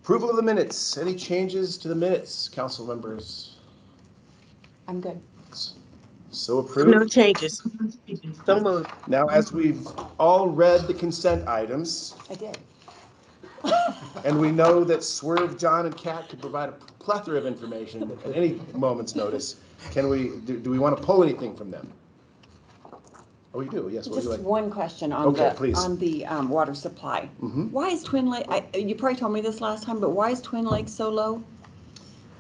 Approval of the minutes. Any changes to the minutes, council members? I'm good. So approved. No changes. So moved. Now, as we've all read the consent items, I did. and we know that Swerve, John, and Kat could provide a plethora of information at any moment's notice, do we want to pull anything from them? Oh, you do? Yes. What would you Just like? one question on Okay, the please. water supply. Mhm. Why is Twin Lake? You probably told me this last time, but why is Twin Lake so low?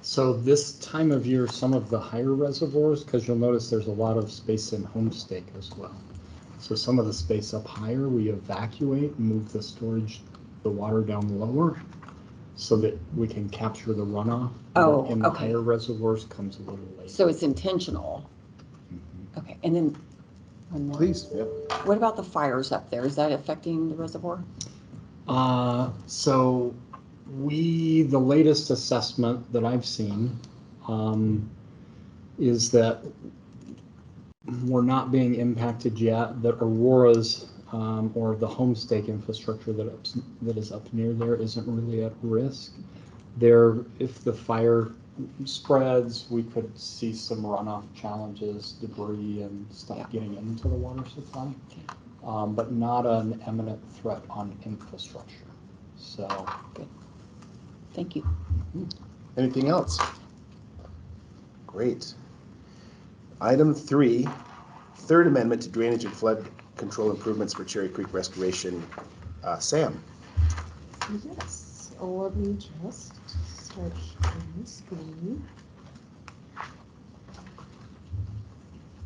So this time of year, some of the higher reservoirs, because you'll notice there's a lot of space in Homestake as well. So some of the space up higher, we evacuate and move the storage, the water down lower, so that we can capture the runoff. Oh, in the okay. higher reservoirs comes a little later. So it's intentional. Mhm. Okay, and then one more. Please. Yeah. What about the fires up there? Is that affecting the reservoir? So the latest assessment that I've seen is that we're not being impacted yet. That Aurora's or the Homestake infrastructure that is up near there isn't really at risk. If the fire spreads, we could see some runoff challenges, debris and stuff getting into the water supply, but not an imminent threat on infrastructure. So Good. Thank you. Anything else? Great. Item 3, third amendment to drainage and flood control improvements for Cherry Creek restoration. Sam. Yes. Let me just start sharing the screen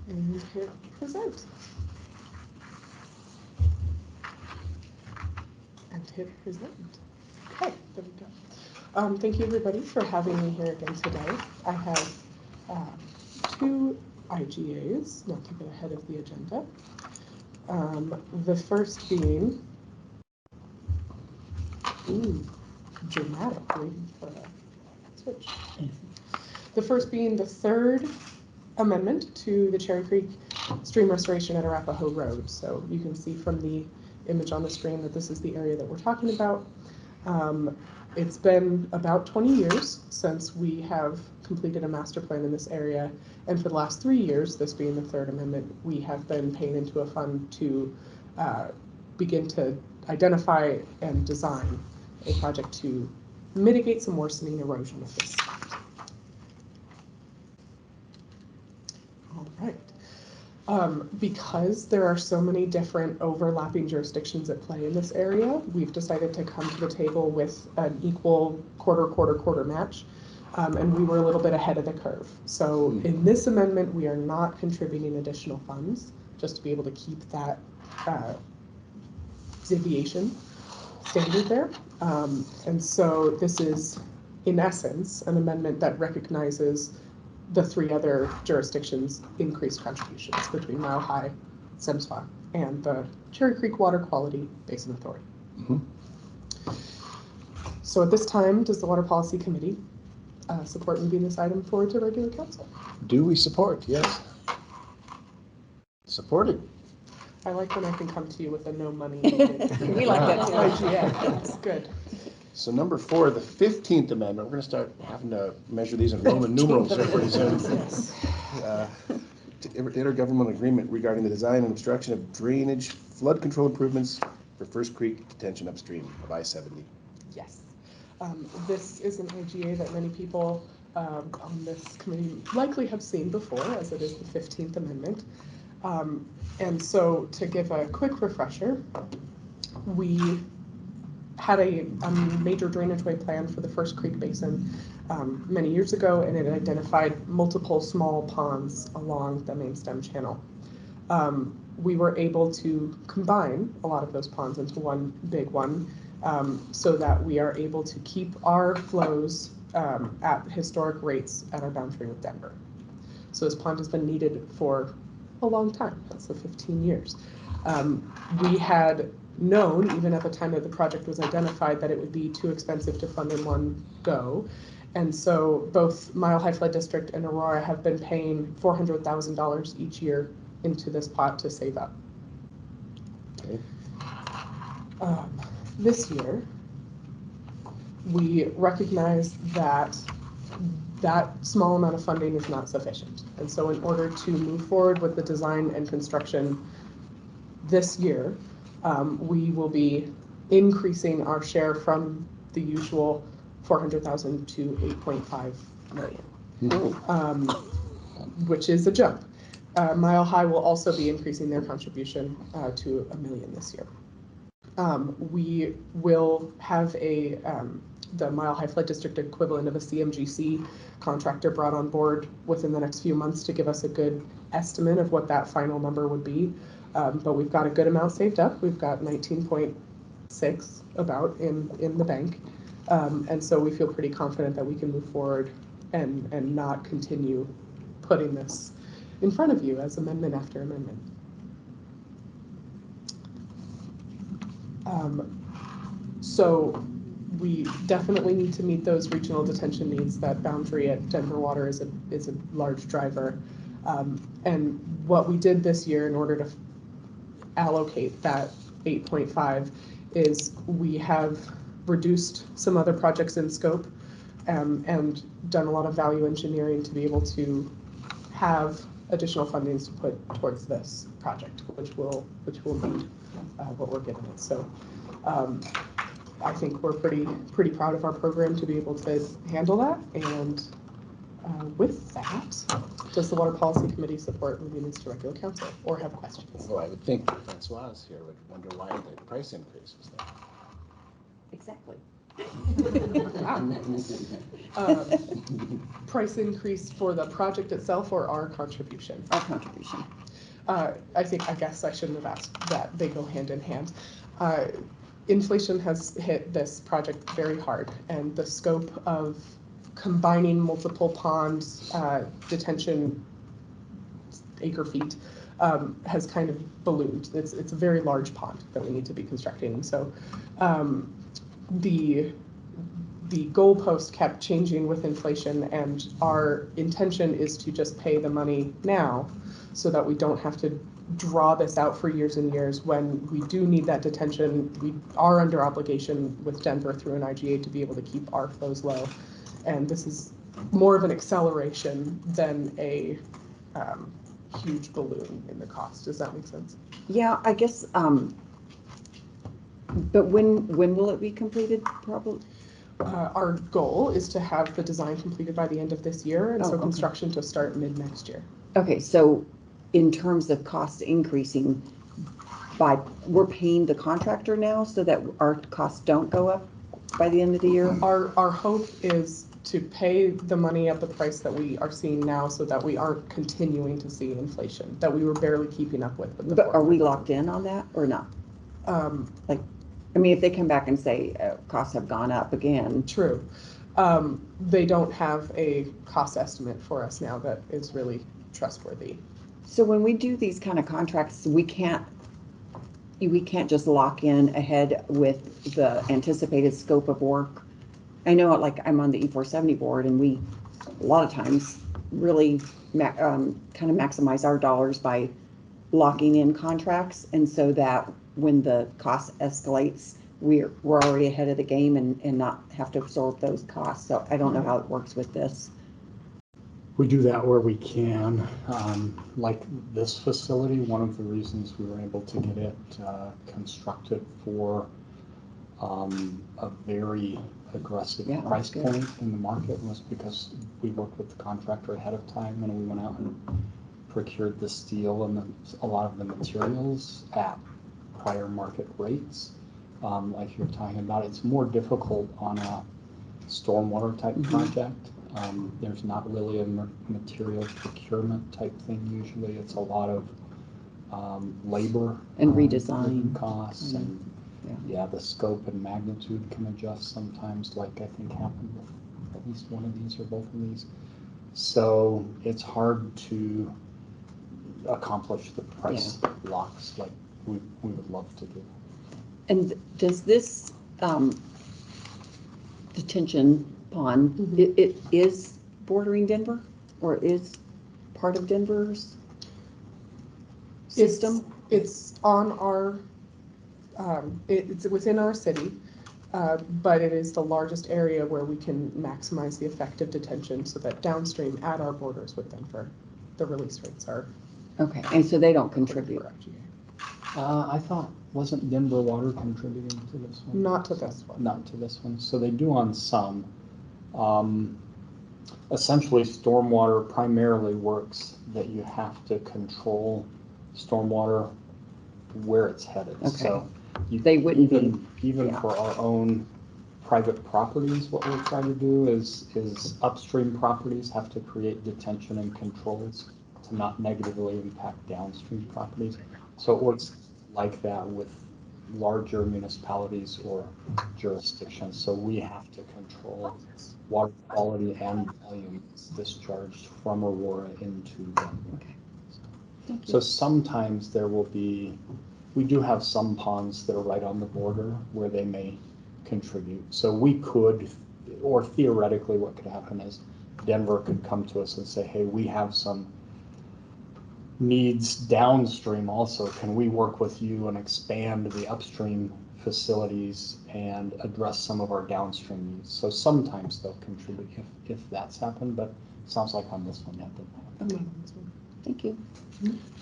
and hit present. And hit present. Okay, there we go. Thank you everybody for having me here again today. I have 2 IGAs, not to get ahead of the agenda. The first being, dramatic, waiting for a switch. The first being the third amendment to the Cherry Creek stream restoration at Arapahoe Road. So you can see from the image on the screen that this is the area that we're talking about. It's been about 20 years since we have completed a master plan in this area, and for the last 3 years, this being the third amendment, we have been paying into a fund to begin to identify and design a project to mitigate some worsening erosion of this site. All right. Because there are so many different overlapping jurisdictions at play in this area, we've decided to come to the table with an equal quarter match, and we were a little bit ahead of the curve. So in this amendment, we are not contributing additional funds, just to be able to keep that deviation standard there. And so this is, in essence, an amendment that recognizes the 3 other jurisdictions' increased contributions between Mile High, SEMSFA, and the Cherry Creek Water Quality Basin Authority. So at this time, does the Water Policy Committee support moving this item forward to regular council? Do we support? Yes. Supported. I like when I can come to you with a no money. We like that too. Yeah, that's good. So number 4, the 15th amendment. We're going to start having to measure these in Roman numerals here pretty soon. Yes. Intergovernmental agreement regarding the design and obstruction of drainage flood control improvements for First Creek detention upstream of I-70. Yes. This is an IGA that many people on this committee likely have seen before, as it is the 15th Amendment. And so to give a quick refresher, we had a major drainageway plan for the First Creek Basin many years ago, and it identified multiple small ponds along the main stem channel. We were able to combine a lot of those ponds into one big one, so that we are able to keep our flows at historic rates at our boundary with Denver. So this pond has been needed for a long time. That's the 15 years. We had known, even at the time that the project was identified, that it would be too expensive to fund in one go. And so both Mile High Flood District and Aurora have been paying $400,000 each year into this pot to save up. Okay. This year, we recognize that that small amount of funding is not sufficient. And so in order to move forward with the design and construction this year, we will be increasing our share from the usual 400,000 to 8.5 million, which is a jump. Mile High will also be increasing their contribution to $1 million this year. We will have the Mile High Flood District equivalent of a CMGC contractor brought on board within the next few months to give us a good estimate of what that final number would be. But we've got a good amount saved up. We've got 19.6 about in the bank. And so we feel pretty confident that we can move forward and not continue putting this in front of you as amendment after amendment. So we definitely need to meet those regional detention needs. That boundary at Denver Water is a large driver. And what we did this year in order to allocate that 8.5 is we have reduced some other projects in scope and done a lot of value engineering to be able to have additional fundings to put towards this project, which will need what we're given it. So I think we're pretty proud of our program to be able to handle that. And with that, does the Water Policy Committee support moving this to regular council or have questions? Well, I would think Françoise here would wonder why the price increase was there. Exactly. Price increase for the project itself or our contribution? Our contribution. I guess I shouldn't have asked that. They go hand in hand. Inflation has hit this project very hard, and the scope of combining multiple ponds, detention acre feet, has kind of ballooned. It's a very large pond that we need to be constructing. And so the goalpost kept changing with inflation, and our intention is to just pay the money now so that we don't have to draw this out for years and years. When we do need that detention, we are under obligation with Denver through an IGA to be able to keep our flows low. And this is more of an acceleration than a huge balloon in the cost. Does that make sense? Yeah, I guess, but when will it be completed, probably? Our goal is to have the design completed by the end of this year, and so okay. construction to start mid next year. Okay, so in terms of cost increasing, we're paying the contractor now so that our costs don't go up by the end of the year? Our hope is to pay the money at the price that we are seeing now so that we aren't continuing to see inflation that we were barely keeping up with. But are we locked in on that or not? I mean, if they come back and say costs have gone up again. True. They don't have a cost estimate for us now that is really trustworthy. So when we do these kind of contracts, we can't just lock in ahead with the anticipated scope of work. I know, like, I'm on the E470 board, and we a lot of times really kind of maximize our dollars by locking in contracts, and so that when the cost escalates, we're already ahead of the game and not have to absorb those costs. So I don't know how it works with this. We do that where we can. Like this facility, one of the reasons we were able to get it constructed for a very aggressive price point in the market was because we worked with the contractor ahead of time, and we went out and procured the steel and a lot of the materials at prior market rates. Like you're talking about, it's more difficult on a stormwater type project. There's not really a material procurement type thing usually. It's a lot of labor and redesign costs, and the scope and magnitude can adjust sometimes, like I think happened with at least one of these or both of these. So it's hard to accomplish the price locks like we would love to do. And does this detention pond, it is bordering Denver, or is part of Denver's system? It's on our, it's within our city. but it is the largest area where we can maximize the effective detention so that downstream at our borders with Denver, the release rates are. Okay, and so they don't contribute. I thought, wasn't Denver Water contributing to this one? Not to this one. Not to this one. So they do on some. Essentially, stormwater primarily works that you have to control stormwater where it's headed. Okay. So They wouldn't be, even yeah. for our own private properties, what we're trying to do is upstream properties have to create detention and controls to not negatively impact downstream properties. So it works like that with larger municipalities or jurisdictions. So we have to control water quality and volume discharged from Aurora into them. Okay. Thank you. So sometimes there will be, we do have some ponds that are right on the border where they may contribute. So we could, or theoretically what could happen is Denver could come to us and say, hey, we have some needs downstream also. Can we work with you and expand the upstream facilities and address some of our downstream needs? So sometimes they'll contribute if that's happened, but it sounds like on this one that didn't happen. Okay. Thank you.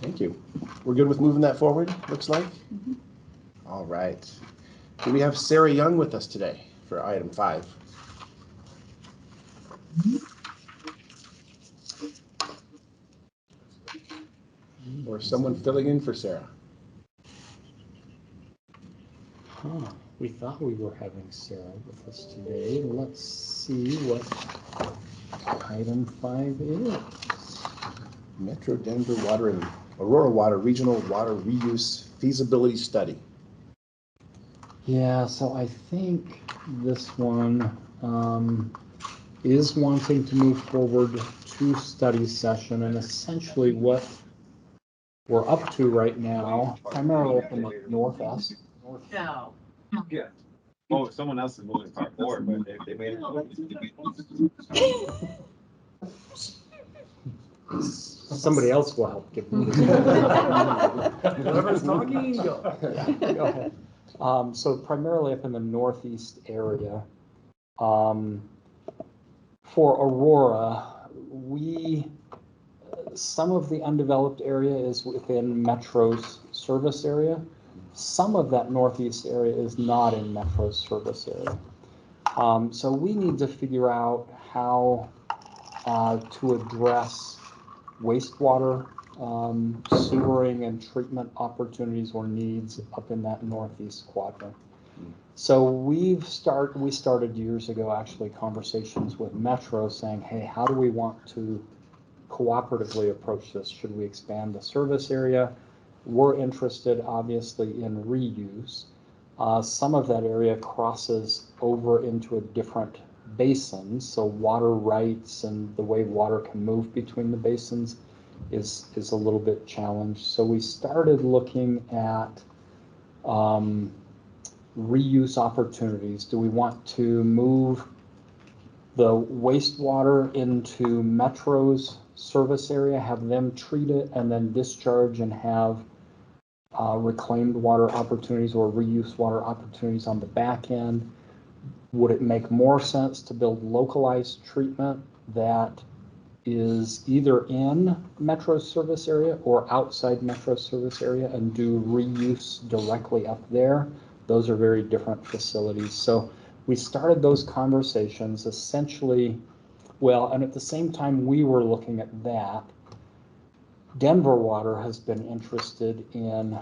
Thank you. We're good with moving that forward, looks like? All right. Do we have Sarah Young with us today for item 5? Or someone filling in for Sarah? Huh. We thought we were having Sarah with us today. Let's see what item 5 is. Metro Denver Water and Aurora Water Regional Water Reuse Feasibility Study. Yeah, so I think this one is wanting to move forward to study session, and essentially what we're up to right now, primarily up in the northeast. No. Yeah. Oh, someone else is moving part forward, but they made it. Somebody else will help give me. Whoever's talking, go. Yeah, go ahead. So primarily up in the northeast area. For Aurora, some of the undeveloped area is within Metro's service area. Some of that northeast area is not in Metro's service area. So we need to figure out how to address wastewater, sewering and treatment opportunities or needs up in that northeast quadrant. So we started years ago actually conversations with Metro saying, hey, how do we want to cooperatively approach this? Should we expand the service area? We're interested obviously in reuse. Some of that area crosses over into a different basin, so water rights and the way water can move between the basins is a little bit challenged. So we started looking at reuse opportunities. Do we want to move the wastewater into Metro's service area, have them treat it, and then discharge and have reclaimed water opportunities or reuse water opportunities on the back end? Would it make more sense to build localized treatment that is either in Metro's service area or outside Metro's service area and do reuse directly up there? Those are very different facilities. So we started those conversations essentially, well, and at the same time we were looking at that, Denver Water has been interested in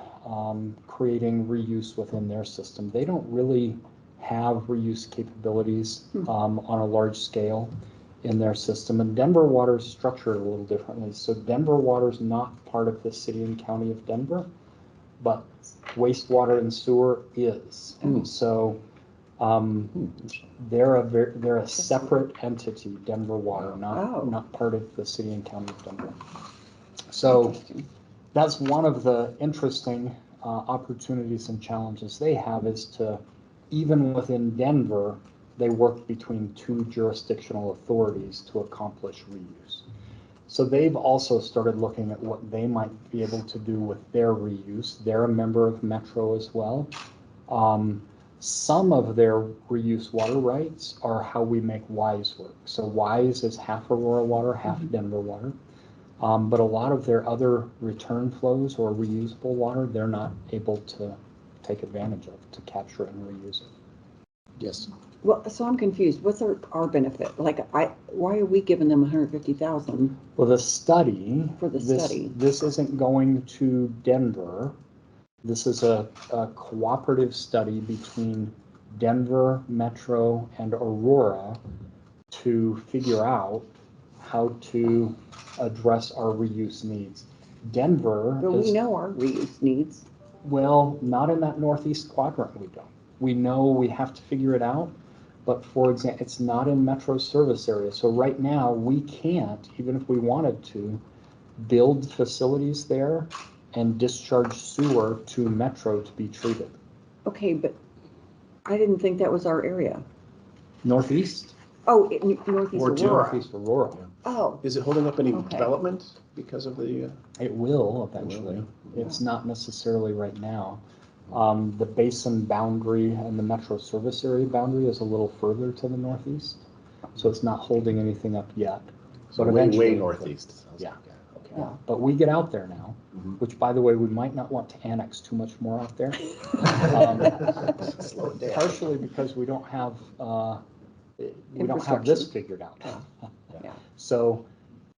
creating reuse within their system. They don't really have reuse capabilities on a large scale in their system, and Denver Water is structured a little differently. So Denver Water is not part of the city and county of Denver, but wastewater and sewer is. So they're a separate entity, Denver Water, not part of the city and county of Denver. So that's one of the interesting opportunities and challenges they have is to, even within Denver, they work between two jurisdictional authorities to accomplish reuse. So they've also started looking at what they might be able to do with their reuse. They're a member of Metro as well. Some of their reuse water rights are how we make WISE work. So WISE is half Aurora water, half Denver water. But a lot of their other return flows or reusable water, they're not able to take advantage of, to capture it and reuse it. Yes. Well, so I'm confused. What's our benefit? Like, why are we giving them 150,000? Well, the study. For the study. This isn't going to Denver. This is a cooperative study between Denver, Metro, and Aurora to figure out how to address our reuse needs. Denver But we know our reuse needs. well, not in that northeast quadrant, we don't. We know we have to figure it out, but for example, it's not in Metro service area. So right now, we can't, even if we wanted to, build facilities there and discharge sewer to Metro to be treated. Okay, but I didn't think that was our area. Northeast? Oh, Northeast Or two. Aurora. Northeast Aurora. Oh, Is it holding up any Okay. development because of the? It will eventually. It's not necessarily right now. The basin boundary and the Metro service area boundary is a little further to the northeast, so it's not holding anything up yet. So But way, eventually way it will. northeast. Yeah. Okay. yeah. But we get out there now, Mhm. which, by the way, we might not want to annex too much more out there. Slow it down. Partially because we don't have this Infrastructure. figured out. Yeah.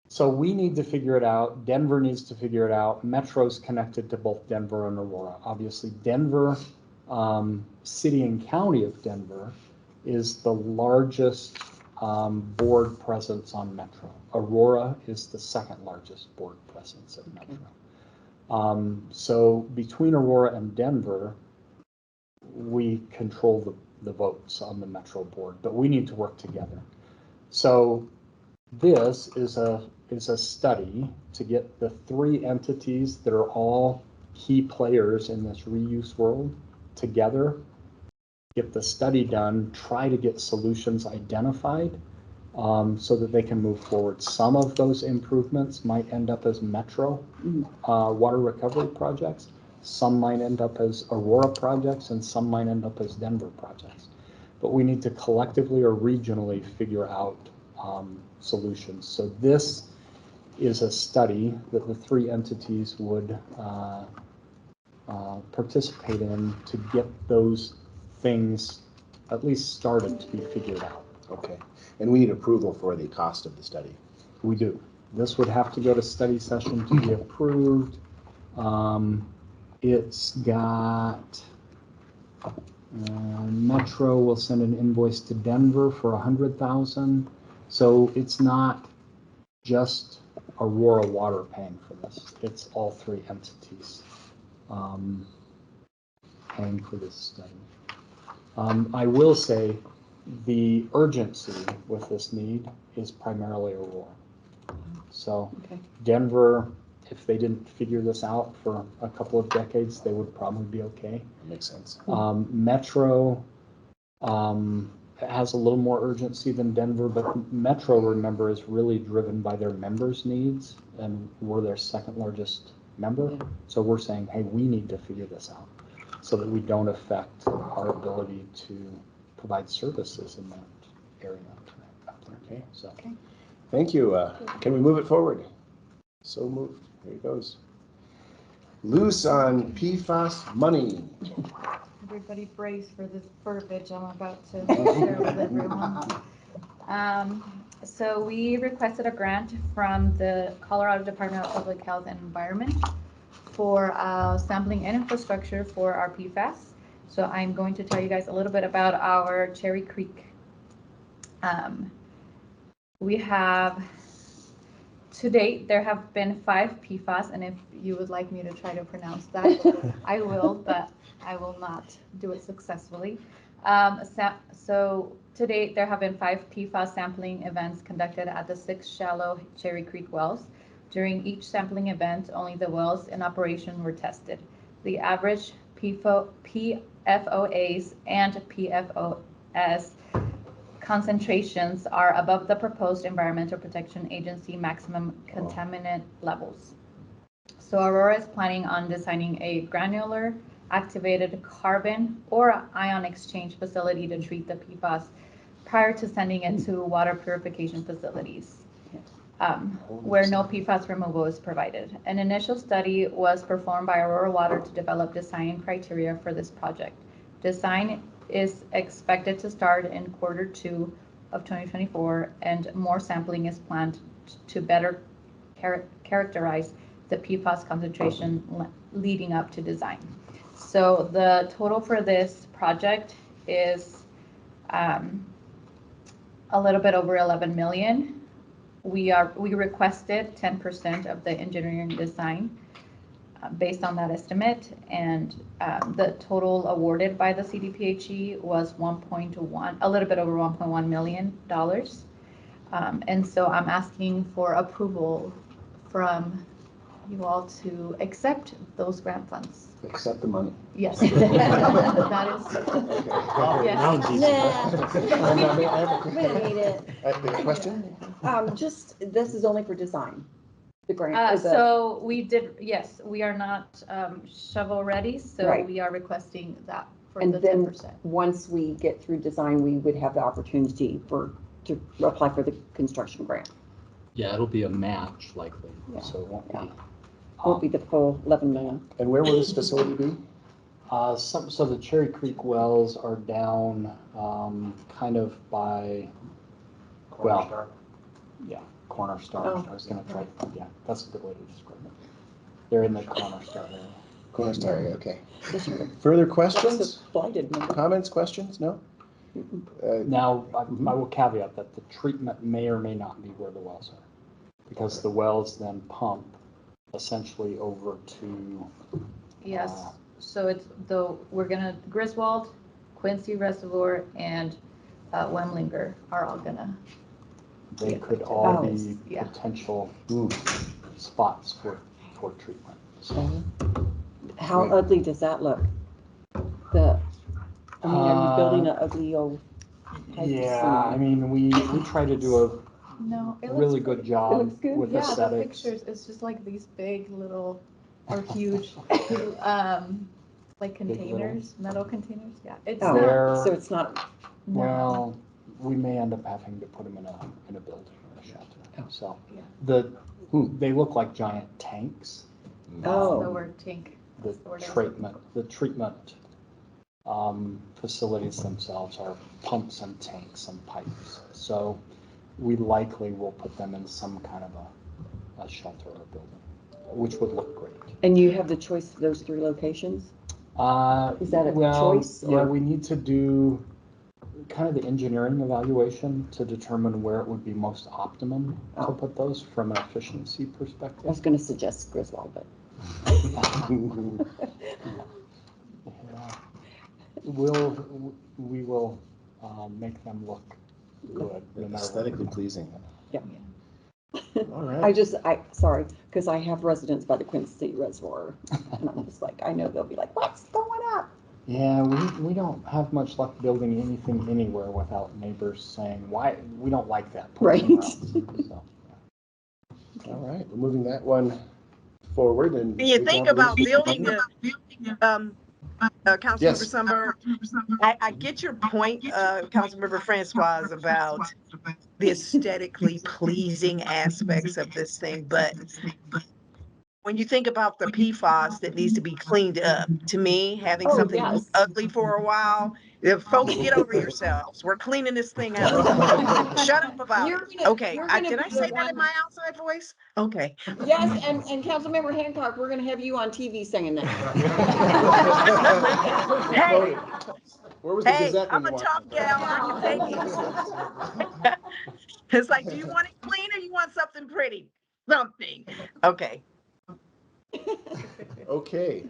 So we need to figure it out. Denver needs to figure it out. Metro's connected to both Denver and Aurora. Obviously, Denver, city and county of Denver is the largest board presence on Metro. Aurora is the second largest board presence of Metro. So between Aurora and Denver, we control the votes on the Metro board, but we need to work together. So this is a study to get the three entities that are all key players in this reuse world together, get the study done, try to get solutions identified so that they can move forward. Some of those improvements might end up as Metro water recovery projects. Some might end up as Aurora projects, and some might end up as Denver projects. But we need to collectively or regionally figure out solutions. So this is a study that the three entities would participate in to get those things at least started to be figured out. Okay. And we need approval for the cost of the study. We do. This would have to go to study session to be approved. It's got Metro will send an invoice to Denver for $100,000. So it's not just Aurora Water paying for this. It's all three entities paying for this study. I will say the urgency with this need is primarily Aurora. So Okay. Denver, if they didn't figure this out for a couple of decades, they would probably be okay. That makes sense. Metro has a little more urgency than Denver, but Metro, remember, is really driven by their members' needs, and we're their second largest member. Yeah. So we're saying, hey, we need to figure this out so that we don't affect our ability to provide services in that area. Okay. So. Okay. Thank you. Can we move it forward? So moved. Here it goes. Loose on PFAS money. Everybody brace for this verbiage I'm about to share with everyone. So we requested a grant from the Colorado Department of Public Health and Environment for sampling and infrastructure for our PFAS. So I'm going to tell you guys a little bit about our Cherry Creek. We have, to date, there have been 5 PFAS, and if you would like me to try to pronounce that, I will, but I will not do it successfully. So to date, there have been 5 PFAS sampling events conducted at the 6 shallow Cherry Creek wells. During each sampling event, only the wells in operation were tested. The average PFOAs and PFOS concentrations are above the proposed Environmental Protection Agency maximum contaminant levels. So Aurora is planning on designing a granular activated carbon or ion exchange facility to treat the PFAS prior to sending it to water purification facilities, where no PFAS removal is provided. An initial study was performed by Aurora Water to develop design criteria for this project. Design is expected to start in Q2 of 2024, and more sampling is planned to better characterize the PFAS concentration leading up to design. So the total for this project is a little bit over 11 million. We requested 10% of the engineering design based on that estimate, and the total awarded by the CDPHE was a little bit over $1.1 million. And so I'm asking for approval from you all to accept those grant funds. Accept the money. Yes. That is, Now it's easy. Wait a minute. A question? Just, this is only for design, the grant. so yes, we are not shovel ready, so Right. we are requesting that for And the then 10%. once we get through design, we would have the opportunity to apply for the construction grant. Yeah, it'll be a match likely, Yeah. so it won't Yeah. be. Won't be the full 11 million. And where will this facility be? So the Cherry Creek wells are down, kind of by, well, yeah, Corner Star. Oh. I was gonna try, yeah, that's a good way to describe it. They're in the Corner Star area. Cornerstone area, okay. This year. Further That's questions? a blighted number. Comments, questions? No? Now, I will caveat that the treatment may or may not be where the wells are, because the wells then pump essentially over to. Yes, so we're gonna, Griswold, Quincy Reservoir, and Wemlinger are all gonna, They Yeah. could all Oh. be Yeah. potential spots for treatment. So, How Right. ugly does that look? Are you building an ugly old pipe yeah, I mean, we try to do a no, it looks. really good It job looks good. with Yeah, the aesthetics. pictures, it's just like these big little, or huge, like containers, metal containers, yeah. It's Oh, not, They're- so it's not, no. Well, we may end up having to put them in a building or a shelter. Oh. So Yeah. they look like giant tanks. Oh. The word tank. The That's the word I was looking treatment facilities themselves are pumps and tanks and pipes. So we likely will put them in some kind of a shelter or a building, which would look great. and you have the choice of those 3 locations? Is that a Well, choice, yeah, or- we need to do kind of the engineering evaluation to determine where it would be most optimum to Oh. put those from an efficiency I was perspective. gonna suggest Griswold, but. Yeah. We will make them look good. no matter what. Aesthetically pleasing. Yeah. All right. Sorry, because I have residents by the Quincy Reservoir, and I'm just like, I know they'll be like, what's going up? Yeah, we don't have much luck building anything anywhere without neighbors saying, why, we don't like that. Put it somewhere Right. else." So, All right, we're moving that one forward and. When you think about building Councilmember Yes. Sundberg, I get your point, Councilmember Françoise, about the aesthetically pleasing aspects of this thing, but when you think about the PFAS that needs to be cleaned up, to me, having Oh, something yes. ugly for a while, if folks get over yourselves, we're cleaning this thing out. Shut up about You're it. gonna- Okay, you're gonna did be I the say that one- in my outside voice? Okay. Yes, and Councilmember Hancock, we're gonna have you on TV saying that. Hey, Where was the hey, Gazette when I'm you a walked tough in? gal, bring your babies. It's like, do you want it clean or you want something pretty? Something. Okay. Okay.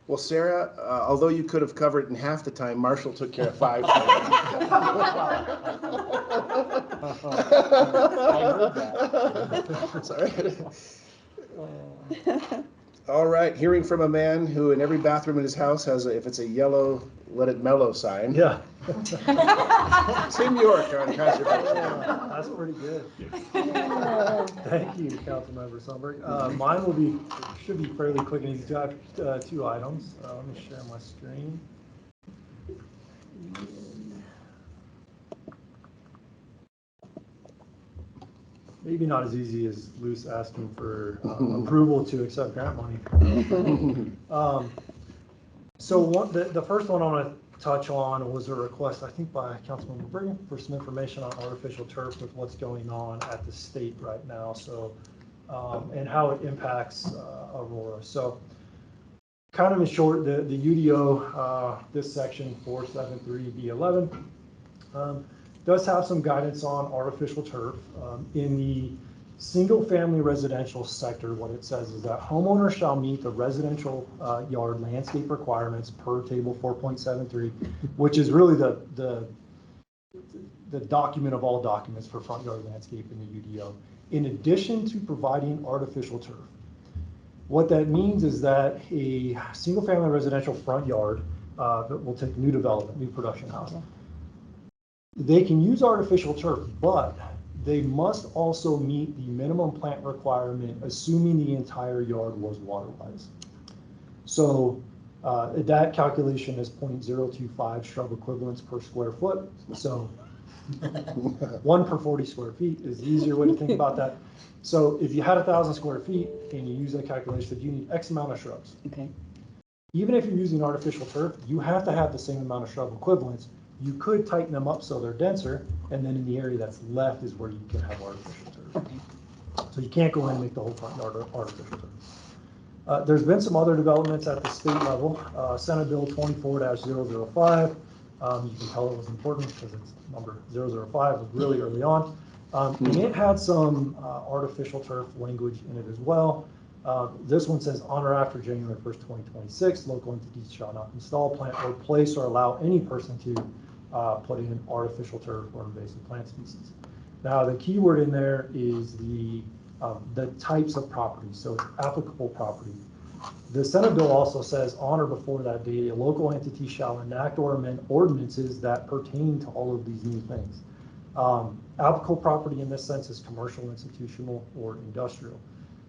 Well, Sarah, although you could have covered it in half the time, Marshall took care of 5. I heard that. Sorry. All right, hearing from a man who in every bathroom in his house has, if it's a yellow, let it mellow sign. Yeah. Tim York on conservation. That's pretty good. Thank you, Councilmember Sundberg. Mine should be fairly quick and easy. I have two items. Let me share my screen. Maybe not as easy as Luce asking for approval to accept grant money. So the first one I want to touch on was a request, I think, by Councilmember Bergan for some information on artificial turf with what's going on at the state right now. So, and how it impacts Aurora. So, kind of in short, the UDO, this section 473B11, does have some guidance on artificial turf. In the single-family residential sector, what it says is that homeowners shall meet the residential yard landscape requirements per table 4.73, which is really the document of all documents for front yard landscape in the UDO, in addition to providing artificial turf. What that means is that a single-family residential front yard that will take new development, new production house, they can use artificial turf, but they must also meet the minimum plant requirement, assuming the entire yard was water-wise. So that calculation is 0.025 shrub equivalents per square foot. So 1 per 40 square feet is the easier way to think about that. So if you had 1,000 square feet and you use that calculation, you need X amount of shrubs. Okay. Even if you're using artificial turf, you have to have the same amount of shrub equivalents. You could tighten them up so they're denser, and then in the area that's left is where you can have artificial turf. Okay. So you can't go in and make the whole front yard artificial turf. There's been some other developments at the state level. Senate Bill 24-005. You can tell it was important because it's number 005 was really early on. And it had some artificial turf language in it as well. This one says on or after January 1st, 2026, local entities shall not install, plant, or place or allow any person to put in artificial turf or invasive plant species. Now, the key word in there is the types of property, so it's applicable property. The Senate bill also says on or before that date, a local entity shall enact or amend ordinances that pertain to all of these new things. Applicable property in this sense is commercial, institutional, or industrial.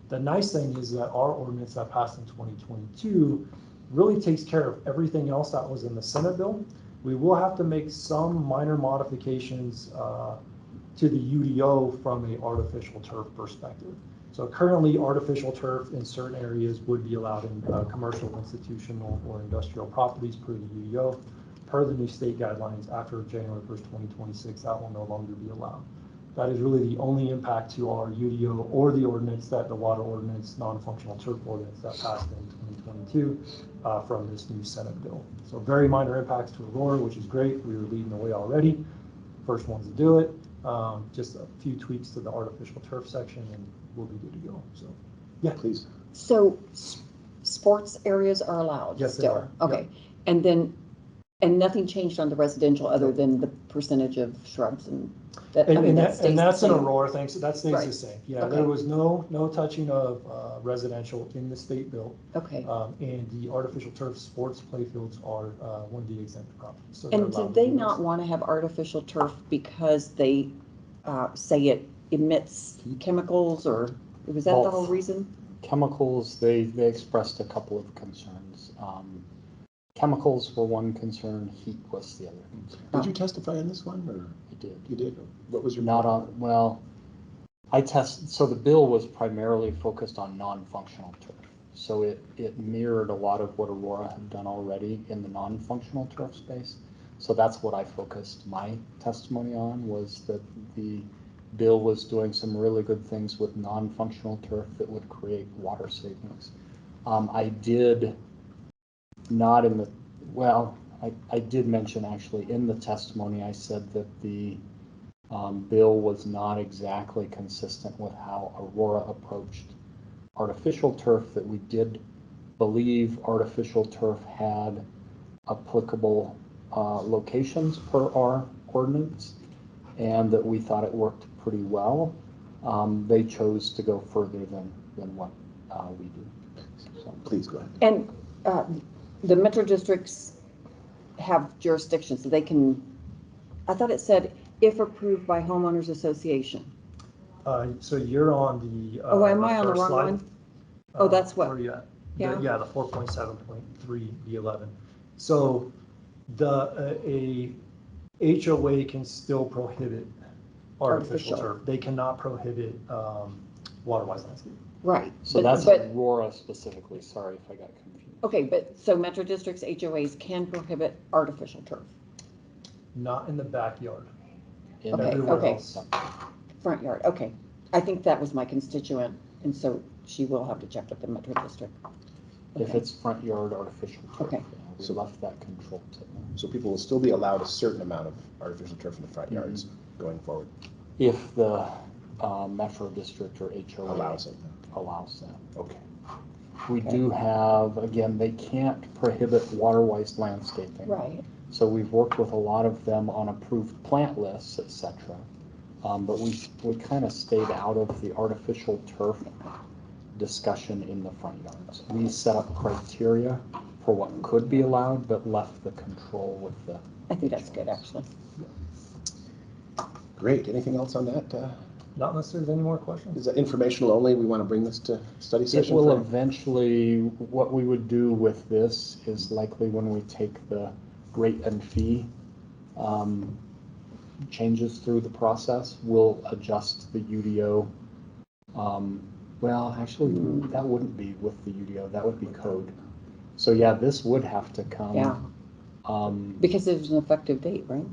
The nice thing is that our ordinance that passed in 2022 really takes care of everything else that was in the Senate bill. We will have to make some minor modifications to the UDO from an artificial turf perspective. So currently artificial turf in certain areas would be allowed in commercial, institutional, or industrial properties per the UDO. Per the new state guidelines, after January 1st, 2026, that will no longer be allowed. That is really the only impact to our UDO or the ordinance, that the water ordinance, non-functional turf ordinance that passed in 2022 from this new Senate bill. So very minor impacts to Aurora, which is great. We were leading the way already. First ones to do it. Just a few tweaks to the artificial turf section and we'll be good to go. So yeah, Please. So sports areas are allowed Yes, they still? are. Okay. Yep. And then, and nothing changed on the residential other than the percentage of shrubs and that, And stays the that's an same. Aurora thing, so that stays Right. the same. Yeah, Okay. there was no touching of residential in the state bill. Okay. And the artificial turf sports playfields are one of the exempt properties. So they're And allowed did to they do not those. want to have artificial turf because they say it emits chemicals, or was that the Both. whole reason? Chemicals, they expressed a couple of concerns. Chemicals were one concern, heat was the other concern. Did you testify in this one, or I did. you did? What was your? Not on, well, so the bill was primarily focused on non-functional turf. So it mirrored a lot of what Aurora had done already in the non-functional turf space. So that's what I focused my testimony on, was that the bill was doing some really good things with non-functional turf that would create water savings. I did not in the, well, I did mention actually in the testimony, I said that the bill was not exactly consistent with how Aurora approached artificial turf, that we did believe artificial turf had applicable locations per our ordinance, and that we thought it worked pretty well. They chose to go further than what we do. one. Please go ahead. And the metro districts have jurisdiction, so they can, I thought it said if approved by homeowners association. So you're on the. Oh, am I on the first wrong slide. one? Oh, that's what- Where are you at? Yeah. Yeah, the 4.7.3 B11. So a HOA can still prohibit artificial Artificial. turf. They cannot prohibit water-wise landscape. Right. So but- that's but- Aurora specifically, sorry if I got confused. Okay, but so metro districts, HOAs can prohibit artificial turf, Not in the backyard. In Okay, Everywhere okay. else. front yard, okay. I think that was my constituent, and so she will have to check with the metro district. If Okay. it's front yard artificial turf, Okay. yeah, we So- left that control to them. So people will still be allowed a certain amount of artificial turf in the front yards going forward. If the metro district or HOA Allows it. allows that. Okay. We Okay. do have, again, they can't prohibit water-wise landscaping. Right, So we've worked with a lot of them on approved plant lists, et cetera. But we kind of stayed out of the artificial turf discussion in the front yards. We set up criteria for what could be allowed, but left the control with the. I think that's good, actually. Great. Anything else on that? Not unless there's any more questions. Is that informational only? We want to bring this to study It session? will for- eventually, what we would do with this is likely when we take the rate and fee changes through the process, we'll adjust the UDO. Well, actually, that wouldn't be with the UDO, that would be code. So yeah, this would have to come. Yeah. um, Because there's an effective date, right?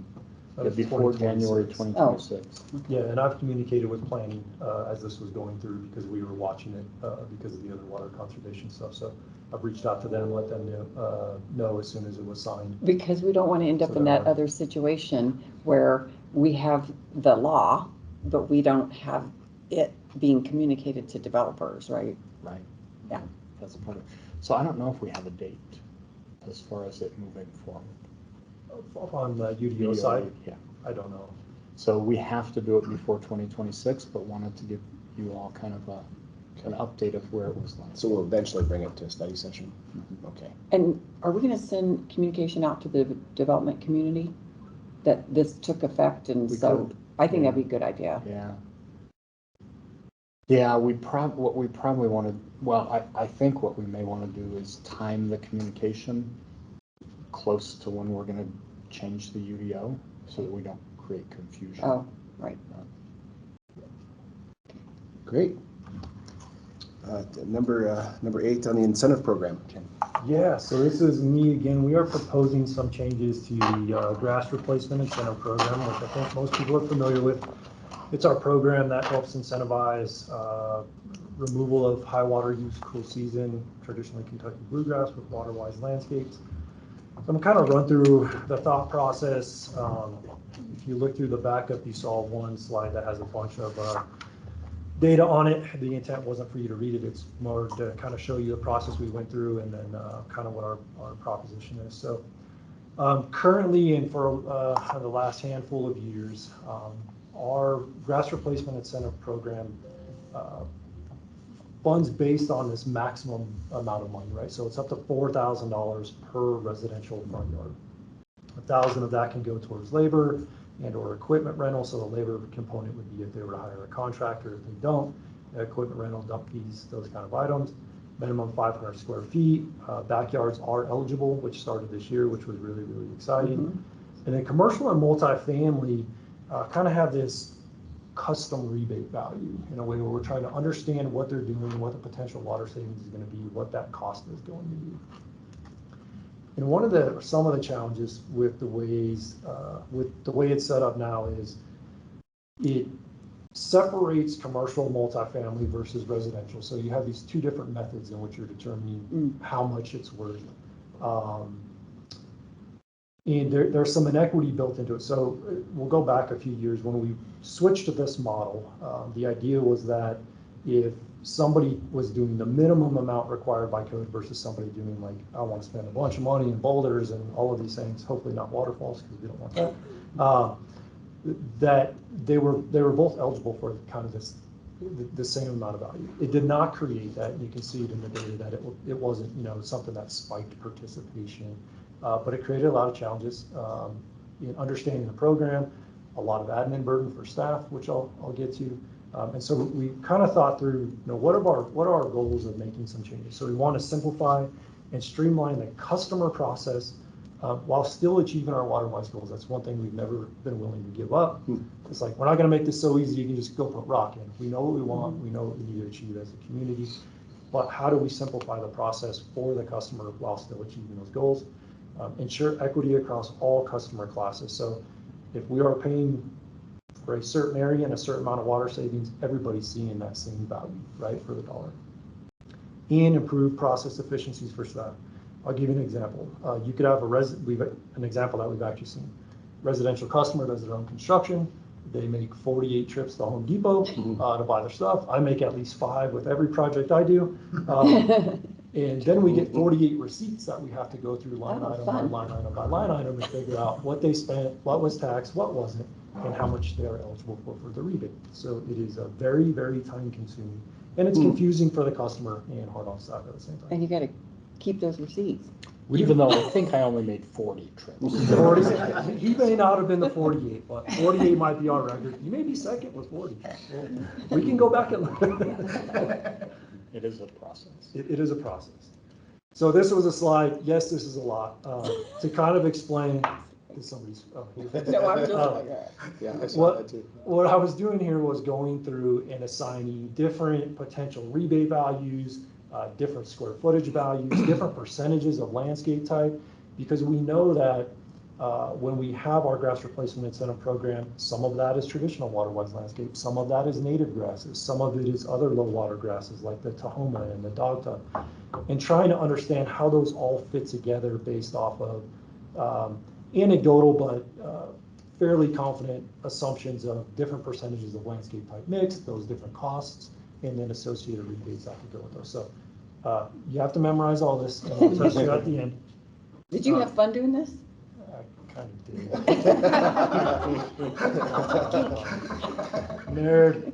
Before January 2026. 2026. Yeah, and I've communicated with planning as this was going through because we were watching it because of the other water conservation stuff. So I've reached out to them, let them know as soon as it was signed. Because we don't want to end up So in there that are- other situation where we have the law, but we don't have it being communicated to developers, right? Right. Yeah. That's part of it. So I don't know if we have a date as far as it moving forward. On the UDO side, Yeah. I don't know. So we have to do it before 2026, but wanted to give you all kind of an update of where it was like. So we'll eventually bring it to a study session? Okay. And are we going to send communication out to the development community that this took effect? And We so could, I think yeah. that'd be a good idea. Yeah. Yeah, what we probably want to, well, I think what we may want to do is time the communication close to when we're going to change the UDO so that we don't create confusion. Oh, right. Great. Number 8 on the incentive program. Ken. Yeah, so this is me again. We are proposing some changes to the grass replacement incentive program, which I think most people are familiar with. It's our program that helps incentivize removal of high water use cool season, traditionally Kentucky bluegrass with water-wise landscapes. So I'm kind of run through the thought process. If you look through the backup, you saw one slide that has a bunch of data on it. The intent wasn't for you to read it. It's more to kind of show you the process we went through and then kind of what our proposition is. So currently and for the last handful of years, our grass replacement incentive program funds based on this maximum amount of money, right? So it's up to $4,000 per residential front yard. 1,000 of that can go towards labor and or equipment rental. So the labor component would be if they were to hire a contractor. If they don't, equipment rental, dump fees, those kind of items. Minimum 500 square feet. Backyards are eligible, which started this year, which was really, really exciting. Mm-hmm. And then commercial and multifamily kind of have this custom rebate value in a way where we're trying to understand what they're doing, what the potential water savings is going to be, what that cost is going to be. And some of the challenges with the way it's set up now is it separates commercial multifamily versus residential. So you have these two different methods in which you're determining how much it's worth. And there's some inequity built into it. So we'll go back a few years when we switched to this model. The idea was that if somebody was doing the minimum amount required by code versus somebody doing like, I want to spend a bunch of money in boulders and all of these things, hopefully not waterfalls because we don't want that, that they were both eligible for kind of this the same amount of value. It did not create that. You can see it in the data that it wasn't, something that spiked participation, but it created a lot of challenges in understanding the program, a lot of admin burden for staff, which I'll get to. And so we kind of thought through, what are our goals of making some changes? So we want to simplify and streamline the customer process while still achieving our water-wise goals. That's one thing we've never been willing to give up. It's like, we're not going to make this so easy you can just go put rock in. We know what we want. We know what we need to achieve as a community. But how do we simplify the process for the customer while still achieving those goals? Ensure equity across all customer classes. So if we are paying for a certain area and a certain amount of water savings, everybody's seeing that same value, right, for the dollar. And improve process efficiencies for staff. I'll give you an example. You could have an example that we've actually seen. Residential customer does their own construction. They make 48 trips to Home Depot to buy their stuff. I make at least 5 with every project I do. And then we get 48 receipts that we have to go through line item by line item by line item and figure out what they spent, what was taxed, what wasn't, and how much they are eligible for the rebate. So it is a very, very time consuming, and it's confusing for the customer and hard on staff at the same time. And you got to keep those receipts. Even though I think I only made 40 trips. 40, he may not have been the 48, but 48 might be our record. You may be second with 40. Well, we can go back and look. It is a process. It is a process. So this was a slide. Yes, this is a lot to kind of explain. Somebody's. Oh, No, I'm just Yeah, I saw that too. What I was doing here was going through and assigning different potential rebate values, different square footage values, different percentages of landscape type, because we know that when we have our grass replacement incentive program, some of that is traditional water-wise landscape, some of that is native grasses, some of it is other low water grasses like the Tahoma and the Dogta, and trying to understand how those all fit together based off of anecdotal but fairly confident assumptions of different percentages of landscape type mix, those different costs, and then associated rebates that could go with those. So you have to memorize all this, and I'll test you at the end. Did you have fun doing this? I kind of did. Nerd.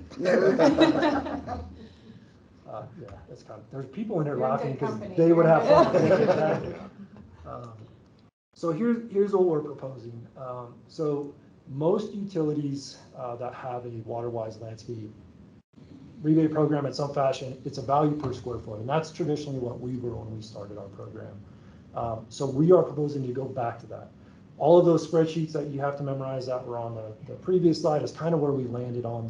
Yeah, that's kind of, there's people in here You're in laughing good because company. they would have fun. So here's what we're proposing. So most utilities that have a water-wise landscape rebate program in some fashion, it's a value per square foot, and that's traditionally what we were when we started our program. So we are proposing to go back to that. All of those spreadsheets that you have to memorize that were on the previous slide is kind of where we landed on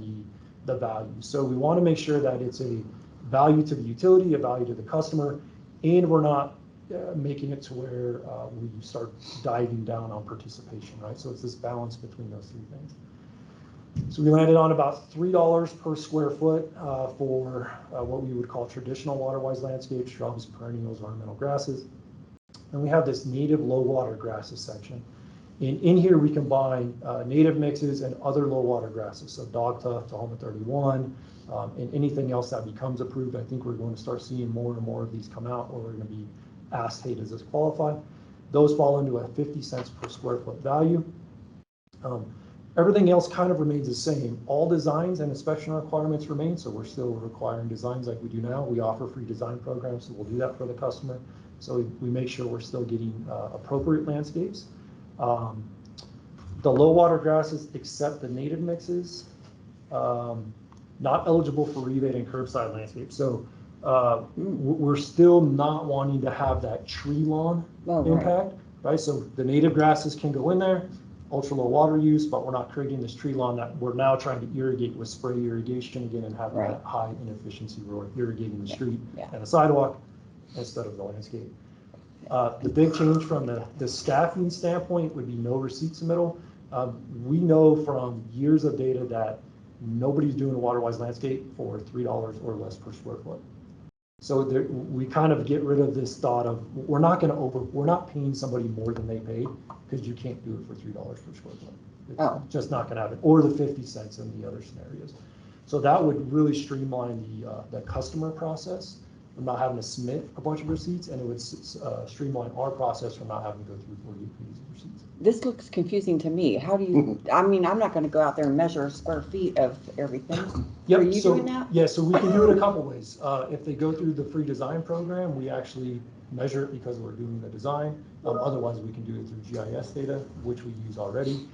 the value. So we want to make sure that it's a value to the utility, a value to the customer, and we're not making it to where we start diving down on participation, right? So it's this balance between those three things. So we landed on about $3 per square foot for what we would call traditional water-wise landscape, shrubs, perennials, ornamental grasses. And we have this native low water grasses section. In here we combine native mixes and other low water grasses, so Dogta, Tahoma 31, and anything else that becomes approved. I think we're going to start seeing more and more of these come out, or we're going to be asked, hey, does this qualify? Those fall into a 50 cents per square foot value. Everything else kind of remains the same. All designs and inspection requirements remain, so we're still requiring designs like we do now. We offer free design programs, so we'll do that for the customer. So we make sure we're still getting appropriate landscapes. The low water grasses, except the native mixes, not eligible for rebate and curbside landscape. So we're still not wanting to have that tree lawn impact, right? So the native grasses can go in there, ultra low water use, but we're not creating this tree lawn that we're now trying to irrigate with spray irrigation again and have that high inefficiency where we're irrigating the street and the sidewalk instead of the landscape. The big change from the staffing standpoint would be no receipt submittal. We know from years of data that nobody's doing a water-wise landscape for $3 or less per square foot. So we kind of get rid of this thought of we're not paying somebody more than they paid because you can't do it for $3 per square foot. It's just not going to happen, or the 50 cents in the other scenarios. So that would really streamline the customer process from not having to submit a bunch of receipts, and it would streamline our process from not having to go through 48 pages of receipts. This looks confusing to me. How do you, I mean, I'm not gonna go out there and measure square feet of everything. Yep, Are you so, doing that? Yeah, so we can do it a couple ways. If they go through the free design program, we actually measure it because we're doing the design. Otherwise, we can do it through GIS data, which we use already.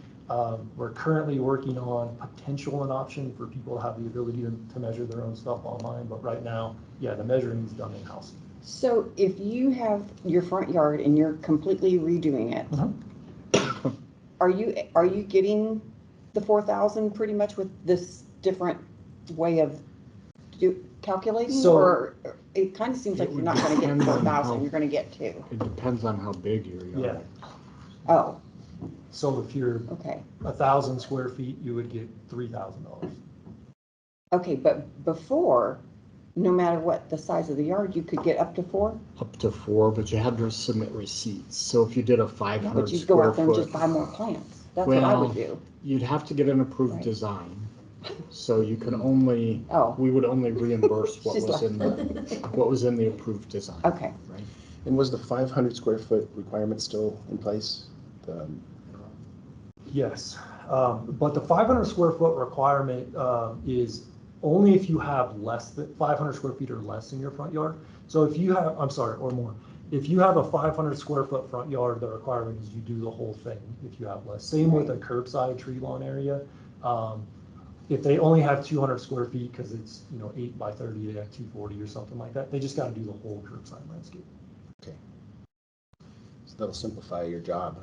We're currently working on potential an option for people to have the ability to measure their own stuff online, but right now, yeah, the measuring is done in-house. So if you have your front yard and you're completely redoing it, are you getting the 4,000 pretty much with this different way of calculating? So- Or it kind of seems like It you're would not gonna get depend on 4,000, how- you're gonna get 2. It depends on how big your yard is. Oh, So if you're okay. 1,000 square feet, you would get $3,000. Okay, but before, no matter what the size of the yard, you could get up to 4? Up to 4, but you had to submit receipts. So if you did a Yeah, 500 but you go square out there and just foot, buy more plants. That's what I would do. you'd have to get an approved Right. design. So you could only, Oh. we would only reimburse what She's was in the approved design. Okay. Right? And was the 500 square foot requirement still in place? Yes, but the 500 square foot requirement is only if you have less than 500 square feet or less in your front yard. So if you have, I'm sorry, or more. If you have a 500 square foot front yard, the requirement is you do the whole thing if you have less. Same with a curbside tree lawn area. If they only have 200 square feet, because it's, 8 by 30, they have 240 or something like that, they just got to do the whole curbside landscape. Okay. So that'll simplify your job.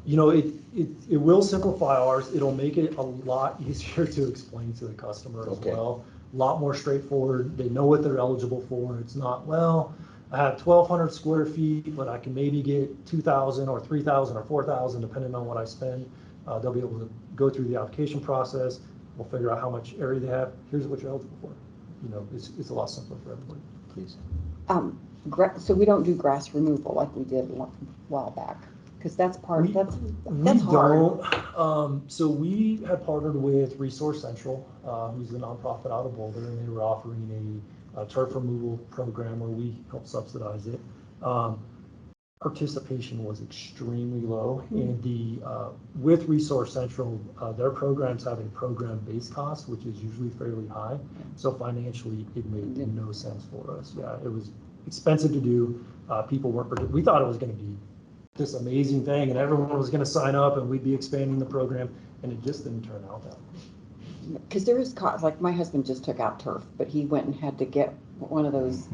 It will simplify ours. It'll make it a lot easier to explain to the customer as Okay. well. A lot more straightforward. They know what they're eligible for. It's not, well, I have 1,200 square feet, but I can maybe get 2,000 or 3,000 or 4,000, depending on what I spend. They'll be able to go through the application process. We'll figure out how much area they have. Here's what you're eligible for. It's a lot simpler for everybody. Please. So we don't do grass removal like we did a while back, because that's We hard. don't. So we had partnered with Resource Central, who's a nonprofit out of Boulder, and they were offering a turf removal program where we helped subsidize it. Participation was extremely low, and with Resource Central, their programs have a program-based cost, which is usually fairly high. So financially, it made no sense for us. Yeah, it was expensive to do. People weren't. We thought it was going to be this amazing thing, and everyone was going to sign up, and we'd be expanding the program, and it just didn't turn out that way. Because there is cost, like my husband just took out turf, but he went and had to get one of those,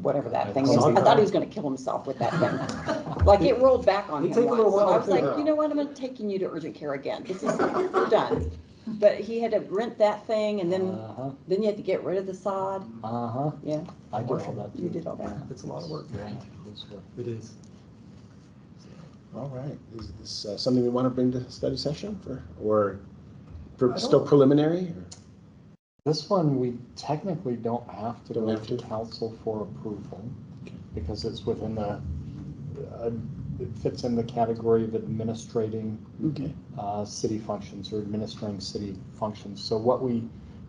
whatever that thing is. I thought he was gonna kill himself with that thing. Like it rolled back on They him take a once. little So while I to was like, figure you know what, I'm taking you to urgent care again. We're done. But he had to rent that thing and then you had to get rid of the sod. Yeah, I did all that you too. did all that. It's a lot of work. Yeah, it's work. It is. All right. Is this something we want to bring to study session or I still don't- preliminary? Or? This one, we technically don't have to Don't go have to to? council for approval because it's within it fits in the category of administrating Okay. city functions or administering city functions. So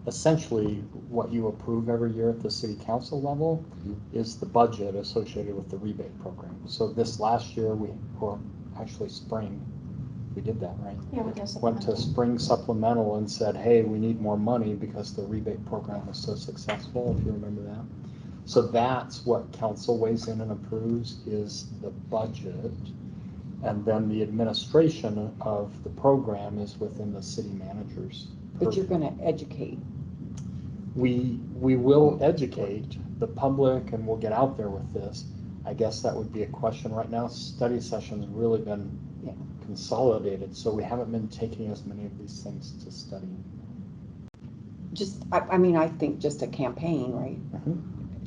essentially, what you approve every year at the city council level is the budget associated with the rebate program. So this last year, spring, we did that, right? Yeah, we did Went to spring supplemental and said, hey, we need more money because the rebate program was so successful, if you remember that. So that's what council weighs in and approves is the budget. And then the administration of the program is within the city manager's. But you're gonna educate. We will educate the public and we'll get out there with this. I guess that would be a question right now. Study session's really been consolidated, so we haven't been taking as many of these things to study. I think just a campaign, right?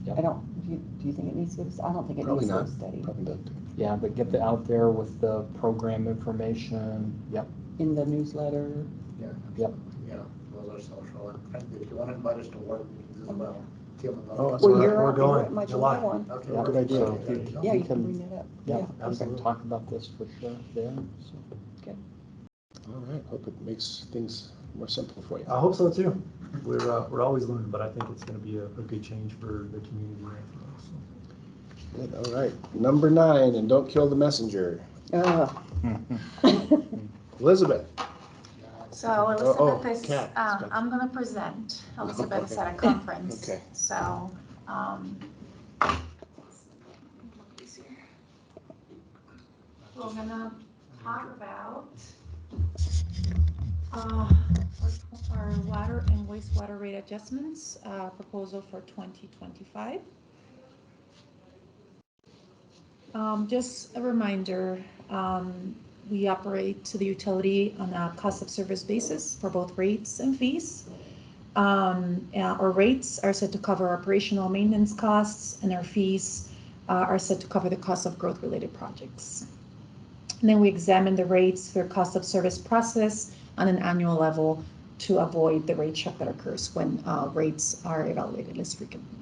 Yep. I don't, do you think it needs to, I don't think it Probably needs to not. be studied Probably not. Yeah, but get out there with the program information. Yep. in the newsletter. Yeah. Yep. Yeah, those are social. And if you want to invite us to work meetings as well, give them Oh, a. that's Well, right. you're We're at going my July. July one. Okay. Yeah, good idea. So Yeah, you can can bring that up. Yeah, absolutely. we can talk about this with there. So. All right. Hope it makes things more simple for you. I hope so too. We're always learning, but I think it's going to be a good change for the community and for us. So. Good, all right, number 9, and don't kill the messenger. Elizabeth. So Elizabeth is, Kat. I'm gonna present. Elizabeth is at a conference. Okay. So, we're gonna talk about, our water and wastewater rate adjustments, proposal for 2025. Just a reminder, we operate to the utility on a cost of service basis for both rates and fees. Our rates are set to cover operational maintenance costs, and our fees are set to cover the cost of growth-related projects. And then we examine the rates for cost of service process on an annual level to avoid the rate shock that occurs when rates are evaluated less frequently.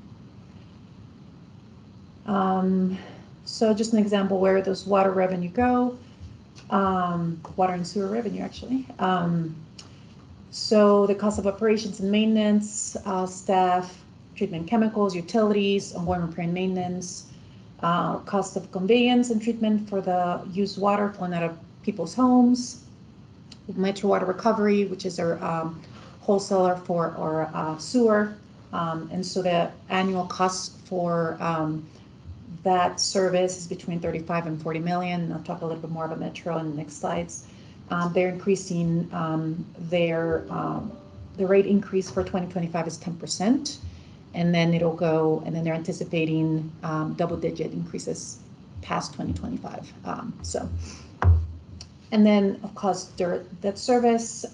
So just an example where does water revenue go? Water and sewer revenue, actually. So the cost of operations and maintenance, staff, treatment chemicals, utilities, ongoing repair and maintenance, cost of conveyance and treatment for the used water flowing out of people's homes, Metro Water Recovery, which is our wholesaler for our sewer. And so the annual cost for that service is between 35 and 40 million. I'll talk a little bit more about Metro in the next slides. They're increasing the rate increase for 2025 is 10%, and then it'll go, and then they're anticipating double-digit increases past 2025. And then of course debt service.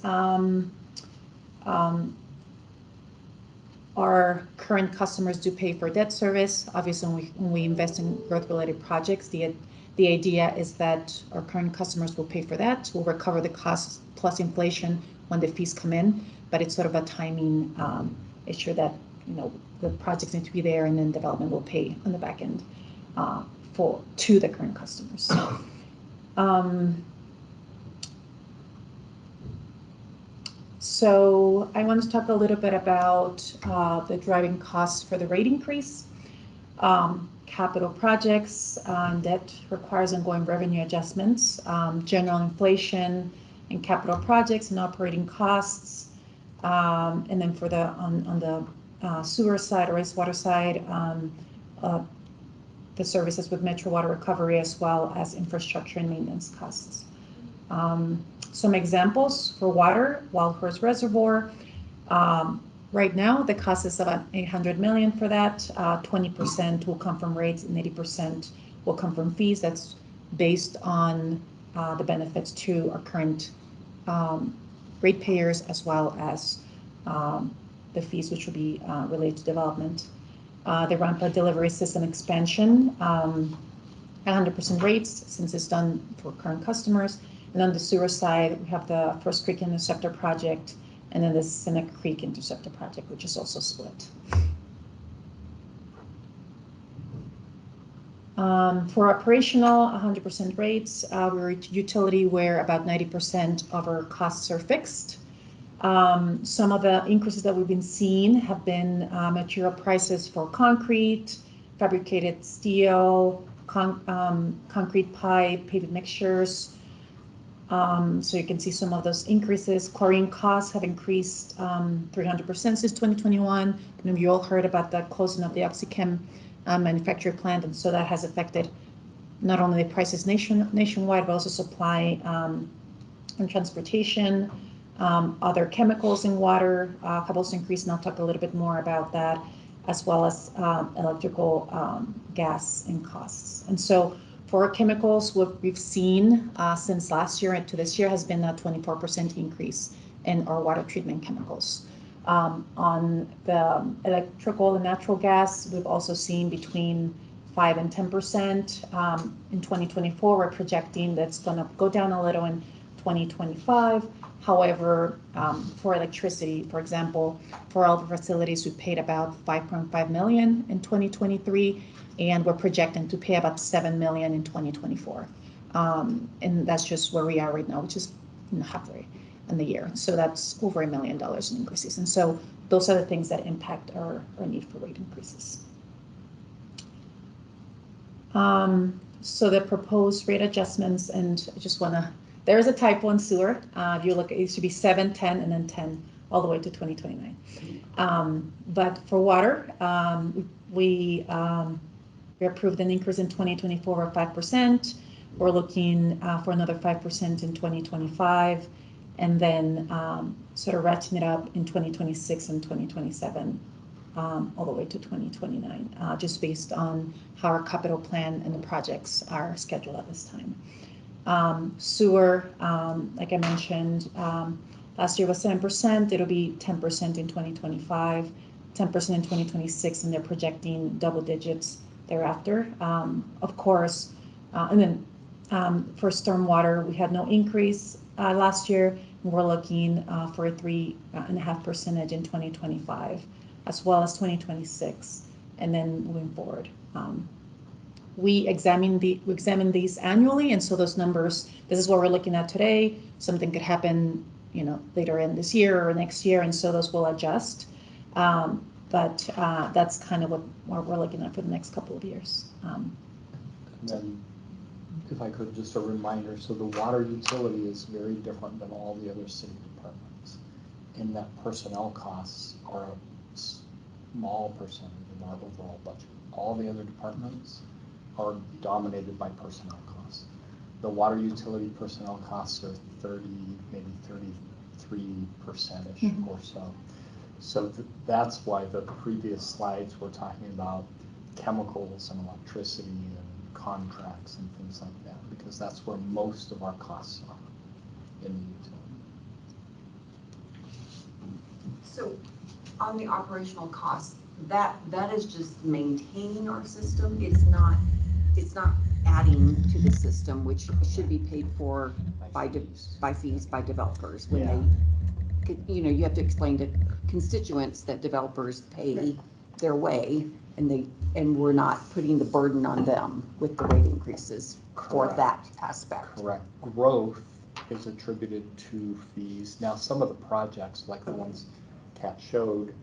Our current customers do pay for debt service. Obviously, when we invest in growth-related projects, the idea is that our current customers will pay for that. We'll recover the costs plus inflation when the fees come in, but it's sort of a timing issue that, you know, the projects need to be there, and then development will pay on the back end to the current customers. So I want to talk a little bit about the driving costs for the rate increase. Capital projects, that requires ongoing revenue adjustments, general inflation and capital projects and operating costs. And then for on the sewer side or wastewater side, the services with Metro Water Recovery, as well as infrastructure and maintenance costs. Some examples for water, Wildhorse Reservoir. Right now, the cost is about $800 million for that. 20% will come from rates and 80% will come from fees. That's based on the benefits to our current ratepayers, as well as the fees which will be related to development. The Rampa delivery system expansion, 100% rates since it's done for current customers. And on the sewer side, we have the First Creek Interceptor project, and then the Seneca Creek Interceptor project, which is also split. For operational, 100% rates. We're a utility where about 90% of our costs are fixed. Some of the increases that we've been seeing have been material prices for concrete, fabricated steel, concrete pipe, pavement mixtures. So you can see some of those increases. Chlorine costs have increased 300% since 2021. And you all heard about the closing of the OxyChem manufacturing plant, and so that has affected not only the prices nationwide, but also supply and transportation, other chemicals in water have also increased, and I'll talk a little bit more about that, as well as electrical, gas and costs. And so for chemicals, what we've seen since last year into this year has been a 24% increase in our water treatment chemicals. On the electrical and natural gas, we've also seen between 5 and 10%. In 2024, we're projecting that's going to go down a little in 2025. However, for electricity, for example, for all the facilities, we paid about $5.5 million in 2023, and we're projecting to pay about $7 million in 2024. And that's just where we are right now, which is halfway. in the year. So that's over $1 million in increases. And so those are the things that impact our need for rate increases. So the proposed rate adjustments, and I just want to, there's a typo in sewer. If you look, it should be 7, 10, and then 10 all the way to 2029. But for water, we approved an increase in 2024 of 5%. We're looking for another 5% in 2025, and then sort of ratcheting it up in 2026 and 2027, all the way to 2029, just based on how our capital plan and the projects are scheduled at this time. Sewer, like I mentioned, last year was 7%. It'll be 10% in 2025, 10% in 2026, and they're projecting double digits thereafter. Of course, and then for stormwater, we had no increase last year. We're looking for a 3.5% in 2025, as well as 2026, and then moving forward. We examine these annually, and so those numbers, this is what we're looking at today. Something could happen, later in this year or next year, and so those will adjust. But that's kind of what we're looking at for the next couple of years. And then, if I could, just a reminder, so the water utility is very different than all the other city departments in that personnel costs are a small percentage of our overall budget. All the other departments are dominated by personnel costs. The water utility personnel costs are 30, maybe 33%-ish or so. So that's why the previous slides were talking about chemicals and electricity and contracts and things like that, because that's where most of our costs are in the utility. So on the operational costs, that is just maintaining our system. It's not adding to the system, which should be paid for by fees by developers when they, you have to explain to constituents that developers pay their way, and we're not putting the burden on them with the rate increases for that aspect. Correct. Growth is attributed to fees. Now, some of the projects, like the ones Kat showed,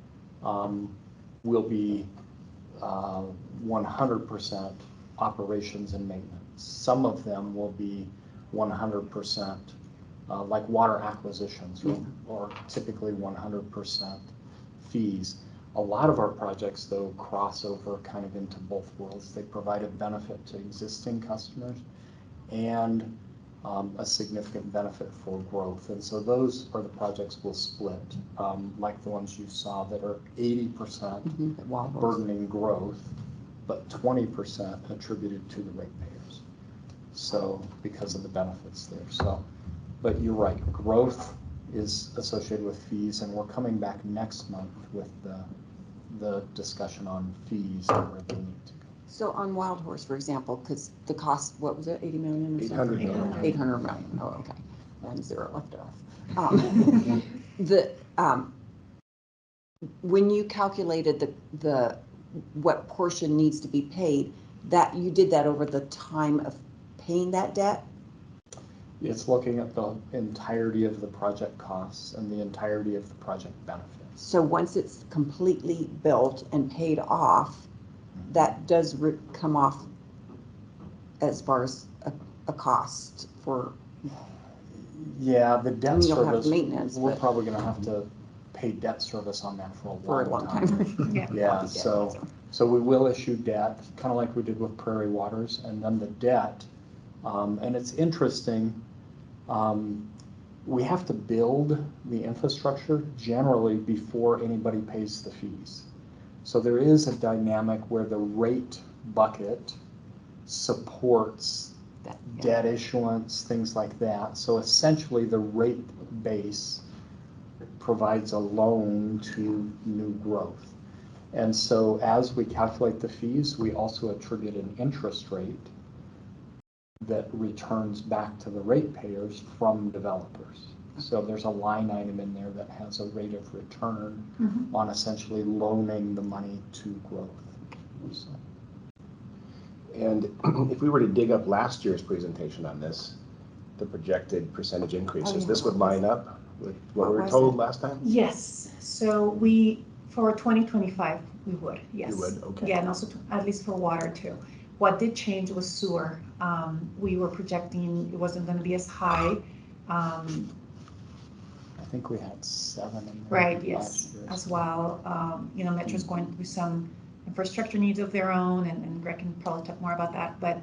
will be 100% operations and maintenance. Some of them will be 100% like water acquisitions, or typically 100% fees. A lot of our projects, though, cross over kind of into both worlds. They provide a benefit to existing customers and a significant benefit for growth. And so those are the projects we'll split, like the ones you saw that are 80% burdening growth, but 20% attributed to the ratepayers. So because of the benefits there. So, but you're right, growth is associated with fees, and we're coming back next month with the discussion on fees and where they need to go. So on Wild Horse, for example, because the cost, what was it, 80 million or something? 800 million. 800 million, oh, okay. And zero left off. When you calculated what portion needs to be paid, that you did that over the time of paying that debt? It's looking at the entirety of the project costs and the entirety of the project benefits. So once it's completely built and paid off, that does come off as far as a cost for. Yeah, the debt service, maintenance, we're probably going to have to pay debt service on that for a long time. Yeah. So we will issue debt, kind of like we did with Prairie Waters, and then the debt. And it's interesting, we have to build the infrastructure generally before anybody pays the fees. So there is a dynamic where the rate bucket supports debt issuance, things like that. So essentially the rate base provides a loan to new growth. And so as we calculate the fees, we also attribute an interest rate that returns back to the ratepayers from developers. So there's a line item in there that has a rate of return on essentially loaning the money to growth. So. And if we were to dig up last year's presentation on this, the projected percentage increases, this would line up with what What we were was told it? last time? Yes, so for 2025, we would, yes. You would, okay. Yeah, and also at least for water too. What did change was sewer. We were projecting it wasn't gonna be as high. I think we had 7 in there. Right, yes, last year, as so- well. Metro's going through some infrastructure needs of their own, and Greg can probably talk more about that, but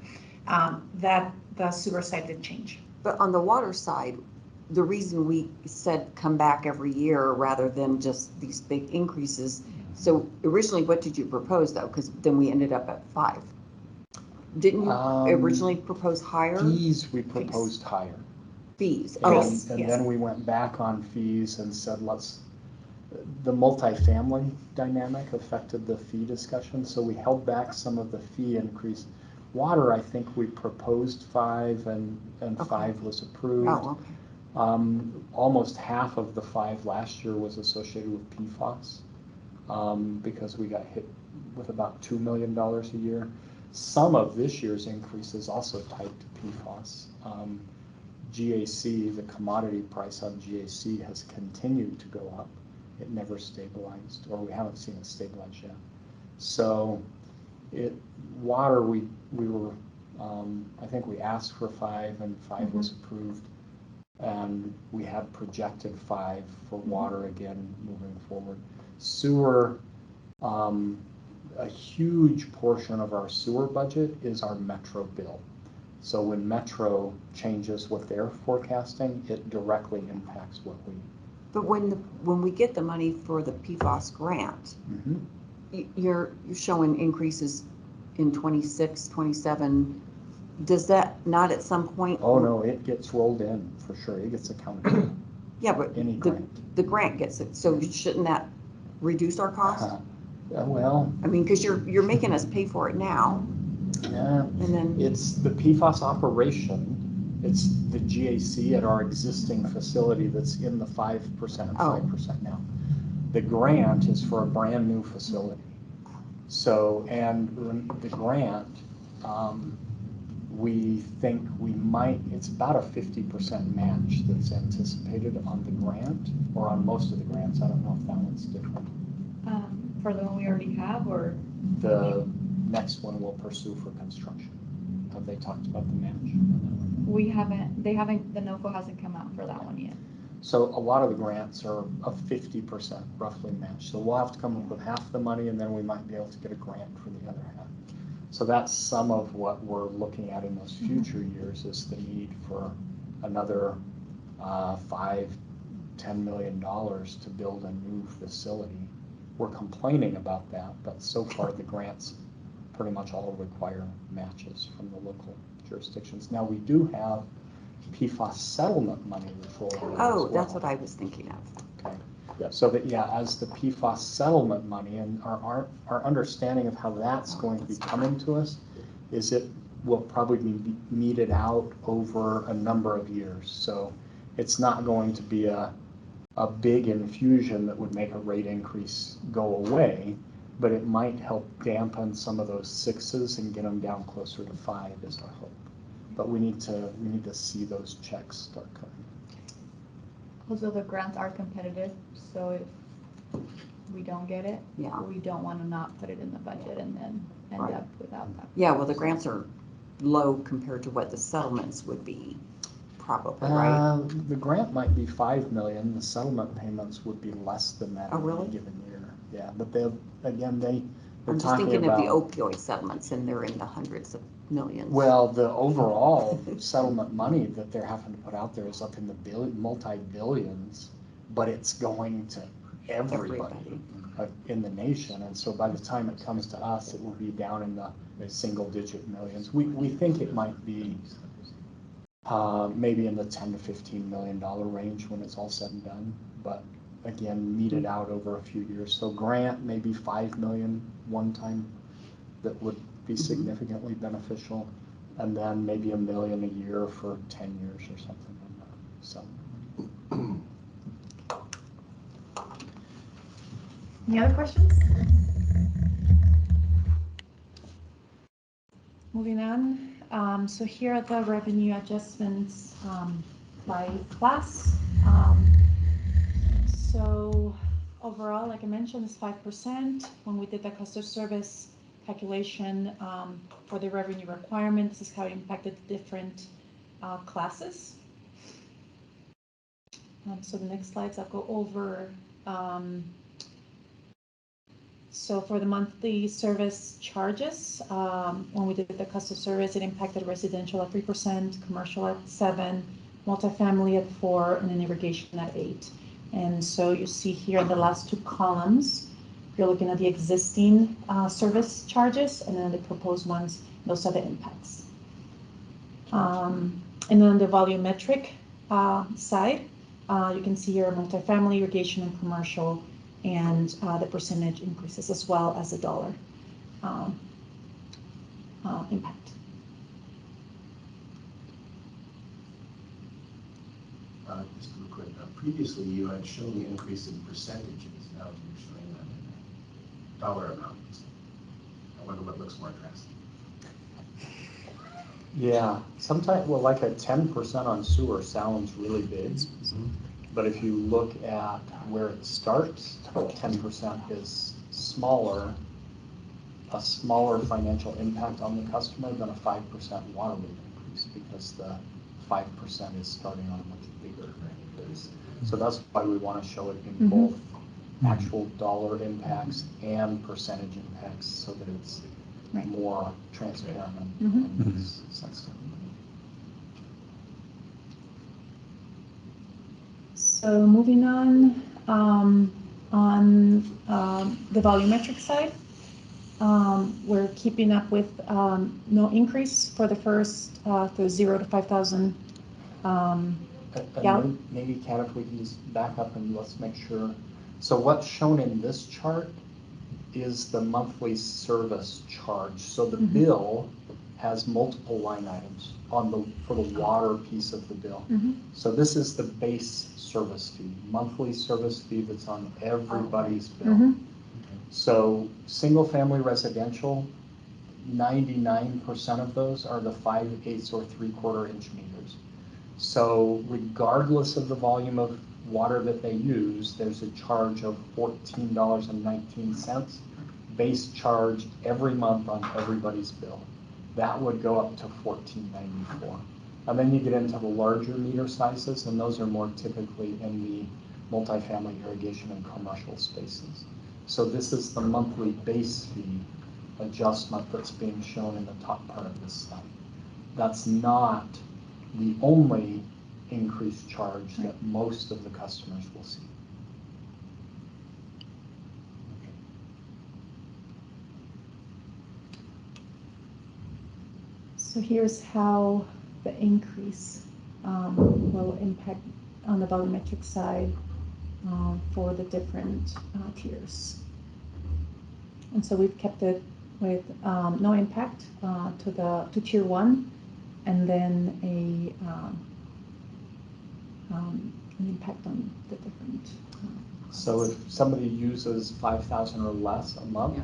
the sewer side did change. But on the water side, the reason we said come back every year rather than just these big increases. So originally, what did you propose though? Because then we ended up at 5. Didn't you originally propose higher Fees, we proposed higher. fees? And, Oh, Yes. and then we went back on fees and said, the multifamily dynamic affected the fee discussion, so we held back some of the fee increase. Water, I think we proposed 5 and Okay. 5 was approved. oh, okay. Almost half of the 5 last year was associated with PFAS, because we got hit with about $2 million a year. Some of this year's increase is also tied to PFAS. GAC, the commodity price on GAC has continued to go up. It never stabilized, or we haven't seen it stabilize yet. So water, we were, I think we asked for 5 and 5 was approved. And we had projected 5 for water again moving forward. Sewer, a huge portion of our sewer budget is our Metro bill. So when Metro changes what they're forecasting, it directly impacts what we. But when we get the money for the PFAS grant, you're showing increases in 26, 27. Does that not at some point? Oh, no, it gets rolled in for sure. It gets accounted for. Yeah, but Any grant. the grant gets it. So shouldn't that reduce our cost? Well. I mean, because you're making us pay for it now. Yeah. And then It's the PFAS operation. It's the GAC at our existing facility that's in the 5% and 5% now. The grant is for a brand new facility. So, and the grant, we think we might, it's about a 50% match that's anticipated on the grant, or on most of the grants. I don't know if that one's different. For the one we already have, or? The next one we'll pursue for construction. Have they talked about the match? We haven't, the NOFO hasn't come out for that one yet. So a lot of the grants are a 50% roughly match. So we'll have to come up with half the money, and then we might be able to get a grant for the other half. So that's some of what we're looking at in those future years, is the need for another $5-10 million to build a new facility. We're complaining about that, but so far the grants pretty much all require matches from the local jurisdictions. Now we do have PFAS settlement money which will. oh, that's what I was thinking of. Okay. Yeah. So that, yeah, as the PFAS settlement money, and our understanding of how that's going to be coming to us is it will probably be meted out over a number of years. So it's not going to be a big infusion that would make a rate increase go away, but it might help dampen some of those 6s and get them down closer to 5 is our hope. But we need to see those checks start coming. Also, the grants are competitive, so if we don't get it, Yeah. we don't want to not put it in the budget and then end Right. up without that. Yeah, well, the grants are low compared to what the settlements would be, probably, right? The grant might be 5 million. The settlement payments would be less than that Oh, in really? a given year. Yeah, but they're I'm just talking thinking of the about. opioid settlements, and they're in the hundreds of millions. Well, the overall settlement money that they're having to put out there is up in the multi-billions, but it's going to everybody in the nation. And so by the time it comes to us, it will be down in the single-digit millions. We think it might be maybe in the $10 to $15 million range when it's all said and done. But again, meted out over a few years. So grant maybe 5 million one time that would be significantly beneficial, and then maybe $1 million a year for 10 years or something like that. So. Any other questions? Moving on, so here are the revenue adjustments by class. So overall, like I mentioned, it's 5%. When we did the cost of service calculation for the revenue requirement, this is how it impacted the different classes. So the next slides, I'll go over. So for the monthly service charges, when we did the cost of service, it impacted residential at 3%, commercial at 7%, multifamily at 4%, and then irrigation at 8%. And so you see here in the last two columns, you're looking at the existing service charges, and then the proposed ones, those are the impacts. And then the volumetric side, you can see here multifamily, irrigation, and commercial, and the percentage increases as well as the dollar impact. Just real quick, previously you had shown the increase in percentages, now you're showing that in dollar amounts. I wonder what looks more drastic. Yeah, sometimes, well, like a 10% on sewer sounds really big, but if you look at where it starts, 10% is smaller, a smaller financial impact on the customer than a 5% water rate increase, because the 5% is starting on a much bigger base. So that's why we want to show it in both actual dollar impacts and percentage impacts, so that it's more transparent and sensitive. So moving on the volumetric side, we're keeping up with no increase for the first the 0 to 5,000 gallon. Maybe, Kat, if we can just back up and let's make sure. So what's shown in this chart is the monthly service charge. So the bill has multiple line items for the water piece of the bill. So this is the base service fee, monthly service fee that's on everybody's bill. So single family residential, 99% of those are the 5/8 or 3/4 inch meters. So regardless of the volume of water that they use, there's a charge of $14.19, base charge every month on everybody's bill. That would go up to $14.94. And then you get into the larger meter sizes, and those are more typically in the multifamily, irrigation, and commercial spaces. So this is the monthly base fee adjustment that's being shown in the top part of this slide. That's not the only increased charge that most of the customers will see. So here's how the increase will impact on the volumetric side for the different tiers. And so we've kept it with no impact to tier 1, and then an impact on the different. So if somebody uses 5,000 or less a month,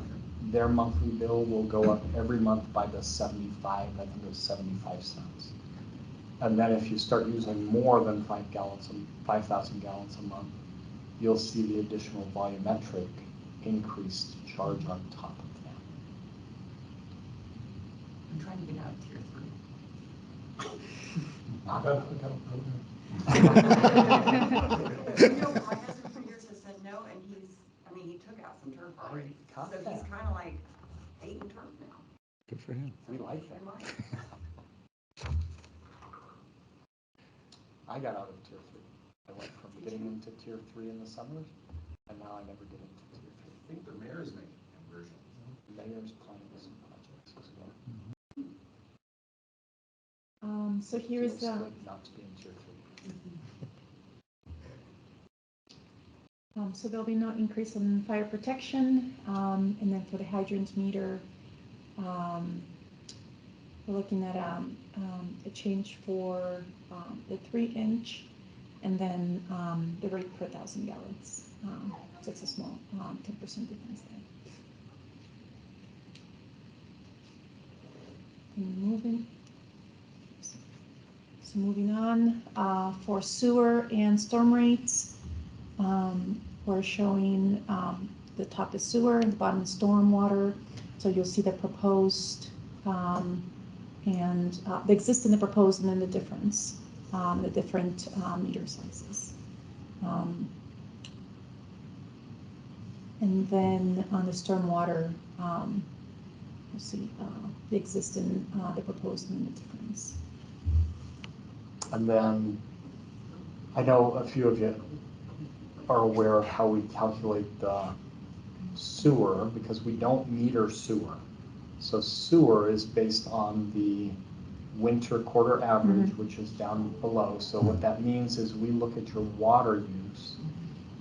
their monthly bill will go up every month by the 75, I think it was 75 cents. And then if you start using more than 5,000 gallons a month, you'll see the additional volumetric increased charge on top of that. I'm trying to get out of tier 3. You know, my husband for years has said no, and he took out some turf already. So he's kind of like hating turf now. Good for him. We like that. I got out of tier 3. I went from getting into tier 3 in the summers, and now I never get into tier 3. I think the mayor's making conversion. The mayor's planning some projects as well. So here's Feels good not to be in tier 3. So there'll be no increase in fire protection, and then for the hydrant meter, we're looking at a change for the 3-inch, and then the rate per 1,000 gallons. So it's a small 10% difference there. Moving on, for sewer and storm rates, we're showing the top is sewer, the bottom is stormwater. So you'll see the proposed and the existing, the proposed, and then the difference, the different meter sizes. And then on the stormwater, you'll see the existing, the proposed, and the difference. And then I know a few of you are aware of how we calculate the sewer because we don't meter sewer. So sewer is based on the winter quarter average, which is down below. So what that means is we look at your water use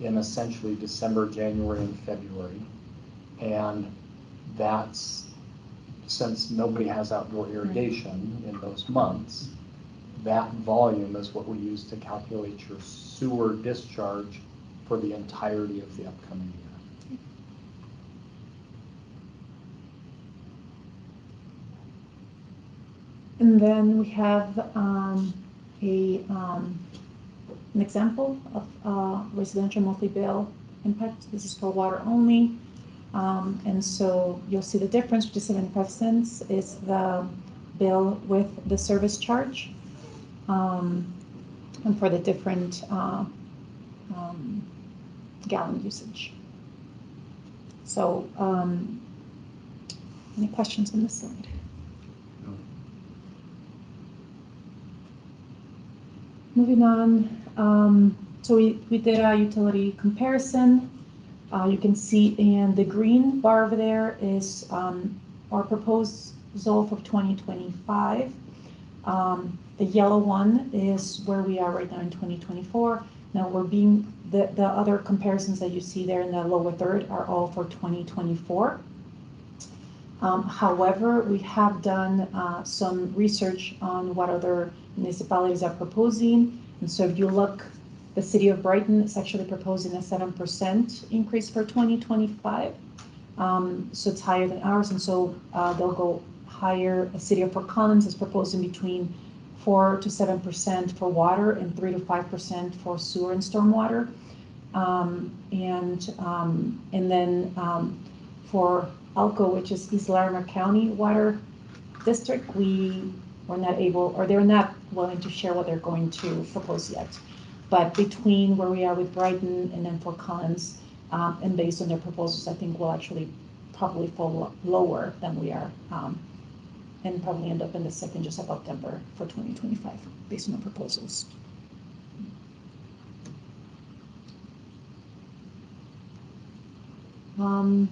in essentially December, January, and February. And that's, since nobody has outdoor irrigation in those months, that volume is what we use to calculate your sewer discharge for the entirety of the upcoming year. And then we have an example of residential monthly bill impact. This is for water only. And so you'll see the difference, which is 75 cents, is the bill with the service charge. And for the different gallon usage. So, any questions on this slide? Moving on, so we did a utility comparison. You can see in the green bar over there is our proposal for 2025. The yellow one is where we are right now in 2024. Now we're being, the other comparisons that you see there in the lower third are all for 2024. However, we have done some research on what other municipalities are proposing. And so if you look, the city of Brighton is actually proposing a 7% increase for 2025. So it's higher than ours. And so they'll go higher. The city of Fort Collins is proposing between 4 to 7% for water and 3 to 5% for sewer and stormwater. And then for ALCO, which is East Larimer County Water District, we were not able, or they're not willing to share what they're going to propose yet. But between where we are with Brighton and then Fort Collins, and based on their proposals, I think we'll actually probably fall lower than we are. And probably end up in the second, just above Denver for 2025, based on the proposals. So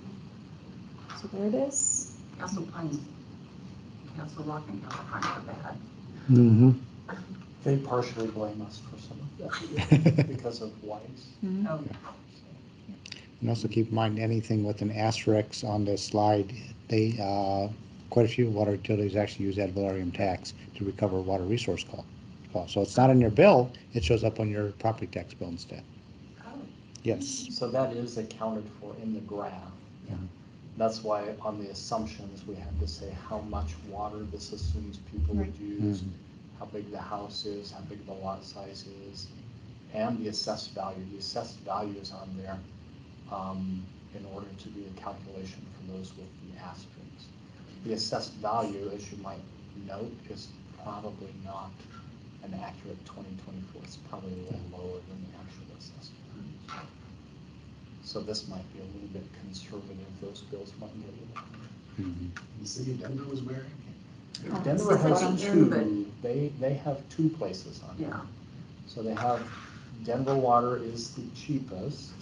there it is. Castle Pines, Castle Rock and Castle Pines are bad. Mm-hmm. They partially blame us for some of that because of WISE. Oh, And also keep in mind, anything with an asterisk on this slide, they, quite a few water utilities actually use ad valorem tax to recover water resource cost. So it's not in your bill, it shows up on your property tax bill instead. oh. Yes. So that is accounted for in the graph. Yeah. That's why on the assumptions, we have to say how much water this assumes people would use, how big the house is, how big the lot size is, and the assessed value. The assessed value is on there in order to do the calculation for those with the asterisks. The assessed value, as you might note, is probably not an accurate 2024. It's probably a little lower than the actual assessed value. So this might be a little bit conservative. Those bills might get a little higher. The city of Denver was where? Denver has Bottom two. They have two places on there. Yeah. So they have Denver Water is the cheapest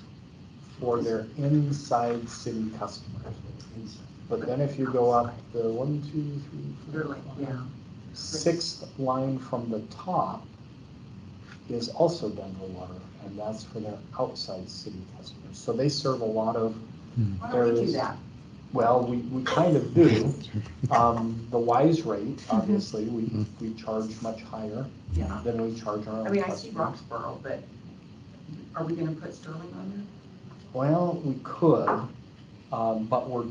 for their inside city customers. But then if you go up the 1, 2, 3, 4, They're like, yeah. sixth line from the top is also Denver Water, and that's for their outside city customers. So they serve a lot of Why don't we do areas. that? Well, we kind of do. The WISE rate, obviously, we charge much higher Yeah. than we charge our own I mean, I see customers. Roxborough, but are we gonna put Sterling on there? Well, we could, but we're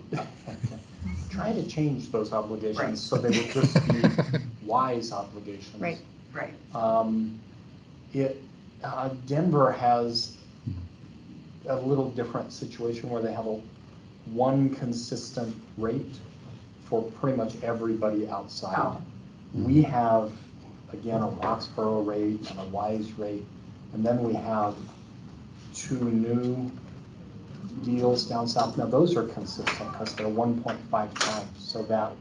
trying to change those obligations Right. so they would just be WISE obligations. Right. Right. Denver has a little different situation where they have one consistent rate for pretty much everybody outside. We have, again, a Roxborough rate and a Wise rate, and then we have 2 new deals down south. Now those are consistent because they're 1.5 times, so that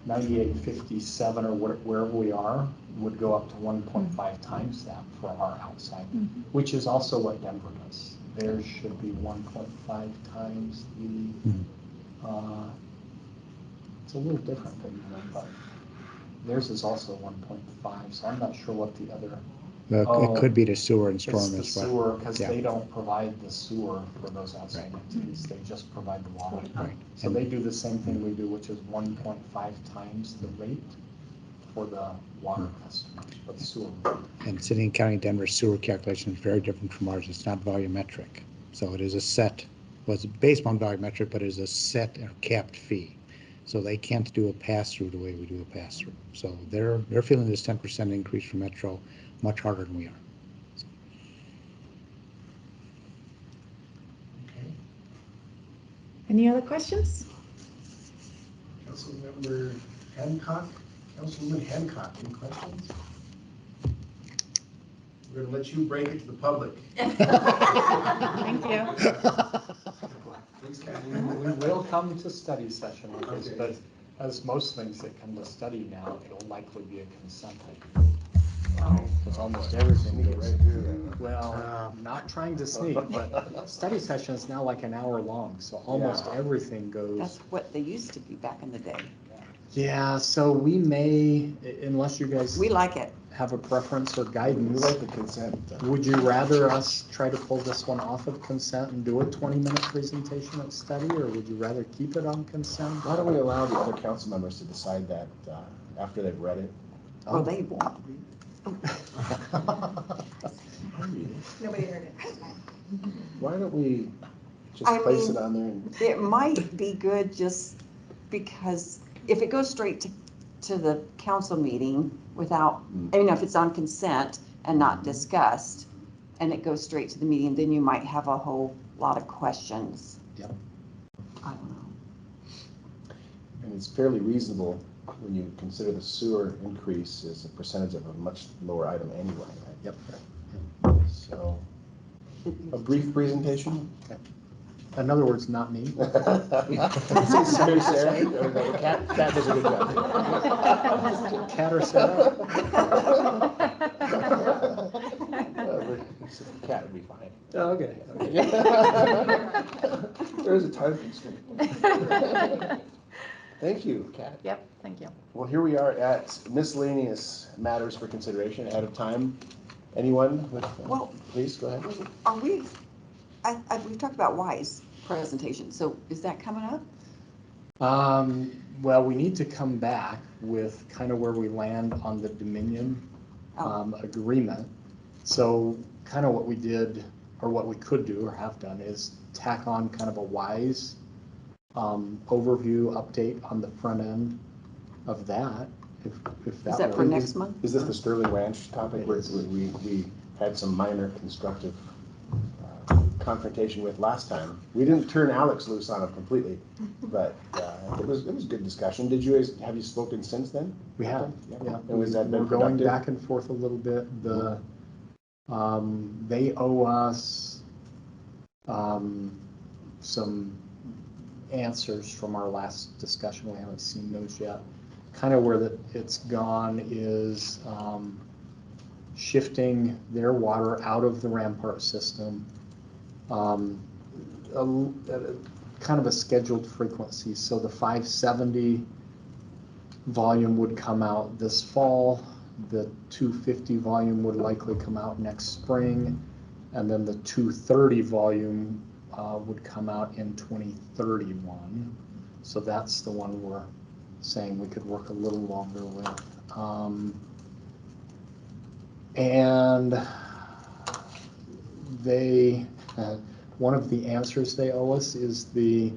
98.57 or wherever we are would go up to 1.5 times that for our outside, which is also what Denver does. Theirs should be 1.5 times the, it's a little different than that, but theirs is also 1.5, so I'm not sure what the other. It could be the sewer and storm It's the as well. sewer, because Yeah. they don't provide the sewer for those outside entities, they just provide the water. Right. So they do the same thing we do, which is 1.5 times the rate for the water customers, but the sewer. And city and county Denver sewer calculation is very different from ours. It's not volumetric. So it is a set, well, it's based on volumetric, but it is a set or capped fee. So they can't do a pass-through the way we do a pass-through. So they're feeling this 10% increase from Metro much harder than we are. Okay. Any other questions? Councilmember Hancock, Councilwoman Hancock, any questions? We're gonna let you break it to the public. Thank you. Please, Kathy. We will come to study session with this, Okay. but as most things that come to study now, it'll likely be a consent item. Because almost everything goes, well, not trying to sneak, but study session is now like an hour long, so almost everything That's goes. what they used to be back in the day. Yeah, so we may, unless you guys We like it. have a preference or We guidance, like the consent. would you rather us try to pull this one off of consent and do a 20-minute presentation at study, or would you rather keep it on consent? Why don't we allow the other council members to decide that after they've read it? Well, they won't. Nobody heard it. Why don't we just I place mean, it on there? And It might be good just because if it goes straight to the council meeting without, I mean, if it's on consent and not discussed, and it goes straight to the meeting, then you might have a whole lot of questions. Yep. I don't know. And it's fairly reasonable when you consider the sewer increase is a percentage of a much lower item anyway. Right? Yep. So, a brief presentation? In other words, not me. Say Sarah, Sarah, or no, Cat does a good job. Cat or Sarah? Cat would be fine. Oh, okay. There's a time constraint. Thank you, Cat. Yep, thank you. Well, here we are at miscellaneous matters for consideration ahead of time. Anyone with, Well- please go ahead. Are we, we've talked about WISE presentation, so is that coming up? Well, we need to come back with kind of where we land on the Dominion agreement. So kind of what we did, or what we could do or have done, is tack on kind of a WISE overview update on the front end of that, if that Is that for works. next month? Is this the Sterling Ranch topic It where is. we had some minor constructive confrontation with last time? We didn't turn Alex loose on it completely, but it was good discussion. Have you spoken since then? We have, yeah. And was that been We're going productive? back and forth a little bit. They owe us some answers from our last discussion. We haven't seen those yet. Kind of where it's gone is shifting their water out of the Rampart system, kind of a scheduled frequency. So the 570 volume would come out this fall, the 250 volume would likely come out next spring, and then the 230 volume would come out in 2031. So that's the one we're saying we could work a little longer with. And they, one of the answers they owe us is the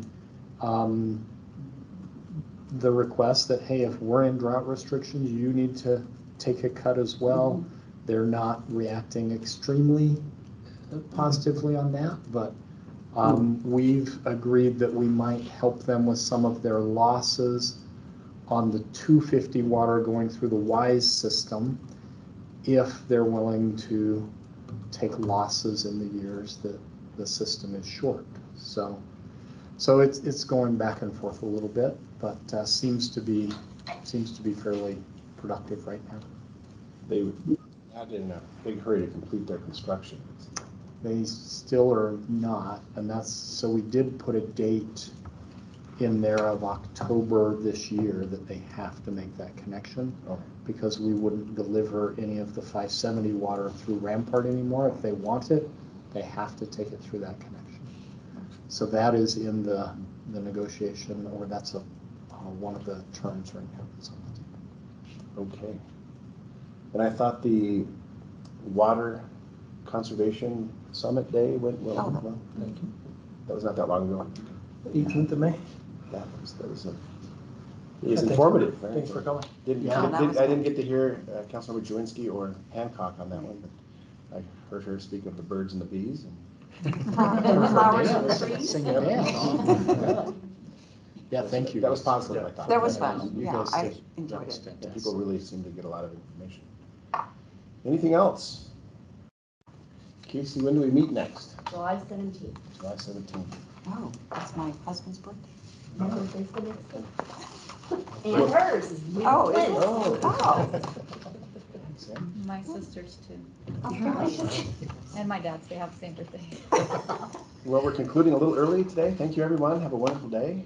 request that, hey, if we're in drought restrictions, you need to take a cut as well. They're not reacting extremely positively on that, but we've agreed that we might help them with some of their losses on the 250 water going through the WISE system if they're willing to take losses in the years that the system is short. So it's going back and forth a little bit, but seems to be fairly productive right now. They were not in a big hurry to complete their construction. They still are not, and so we did put a date in there of October this year that they have to make that connection, because we wouldn't deliver any of the 570 water through Rampart anymore. If they want it, they have to take it through that connection. So that is in the negotiation, or that's one of the terms right now that's on the table. Okay. And I thought the Water Conservation Summit Day went well. Well, thank you. That was not that long ago. 18th of May. That was it was informative. Right? Thanks for coming. Yeah, that was I didn't get to hear Councilmember Jawinski or Hancock on that one, but I heard her speak of the birds and the bees. And the flowers and the trees. Sing a dance. Yeah, thank you. That was positive, I thought. That was fun. You Yeah, guys I did. enjoyed That was it. fantastic. People really seem to get a lot of information. Anything else? Casey, when do we meet next? July 17th. July 17th. Oh, that's my husband's birthday. My birthday's the next day. And hers. We Oh, have is it? twins. Oh. My sisters too. Oh, gosh. And my dad's, they have the same birthday. Well, we're concluding a little early today. Thank you, everyone. Have a wonderful day.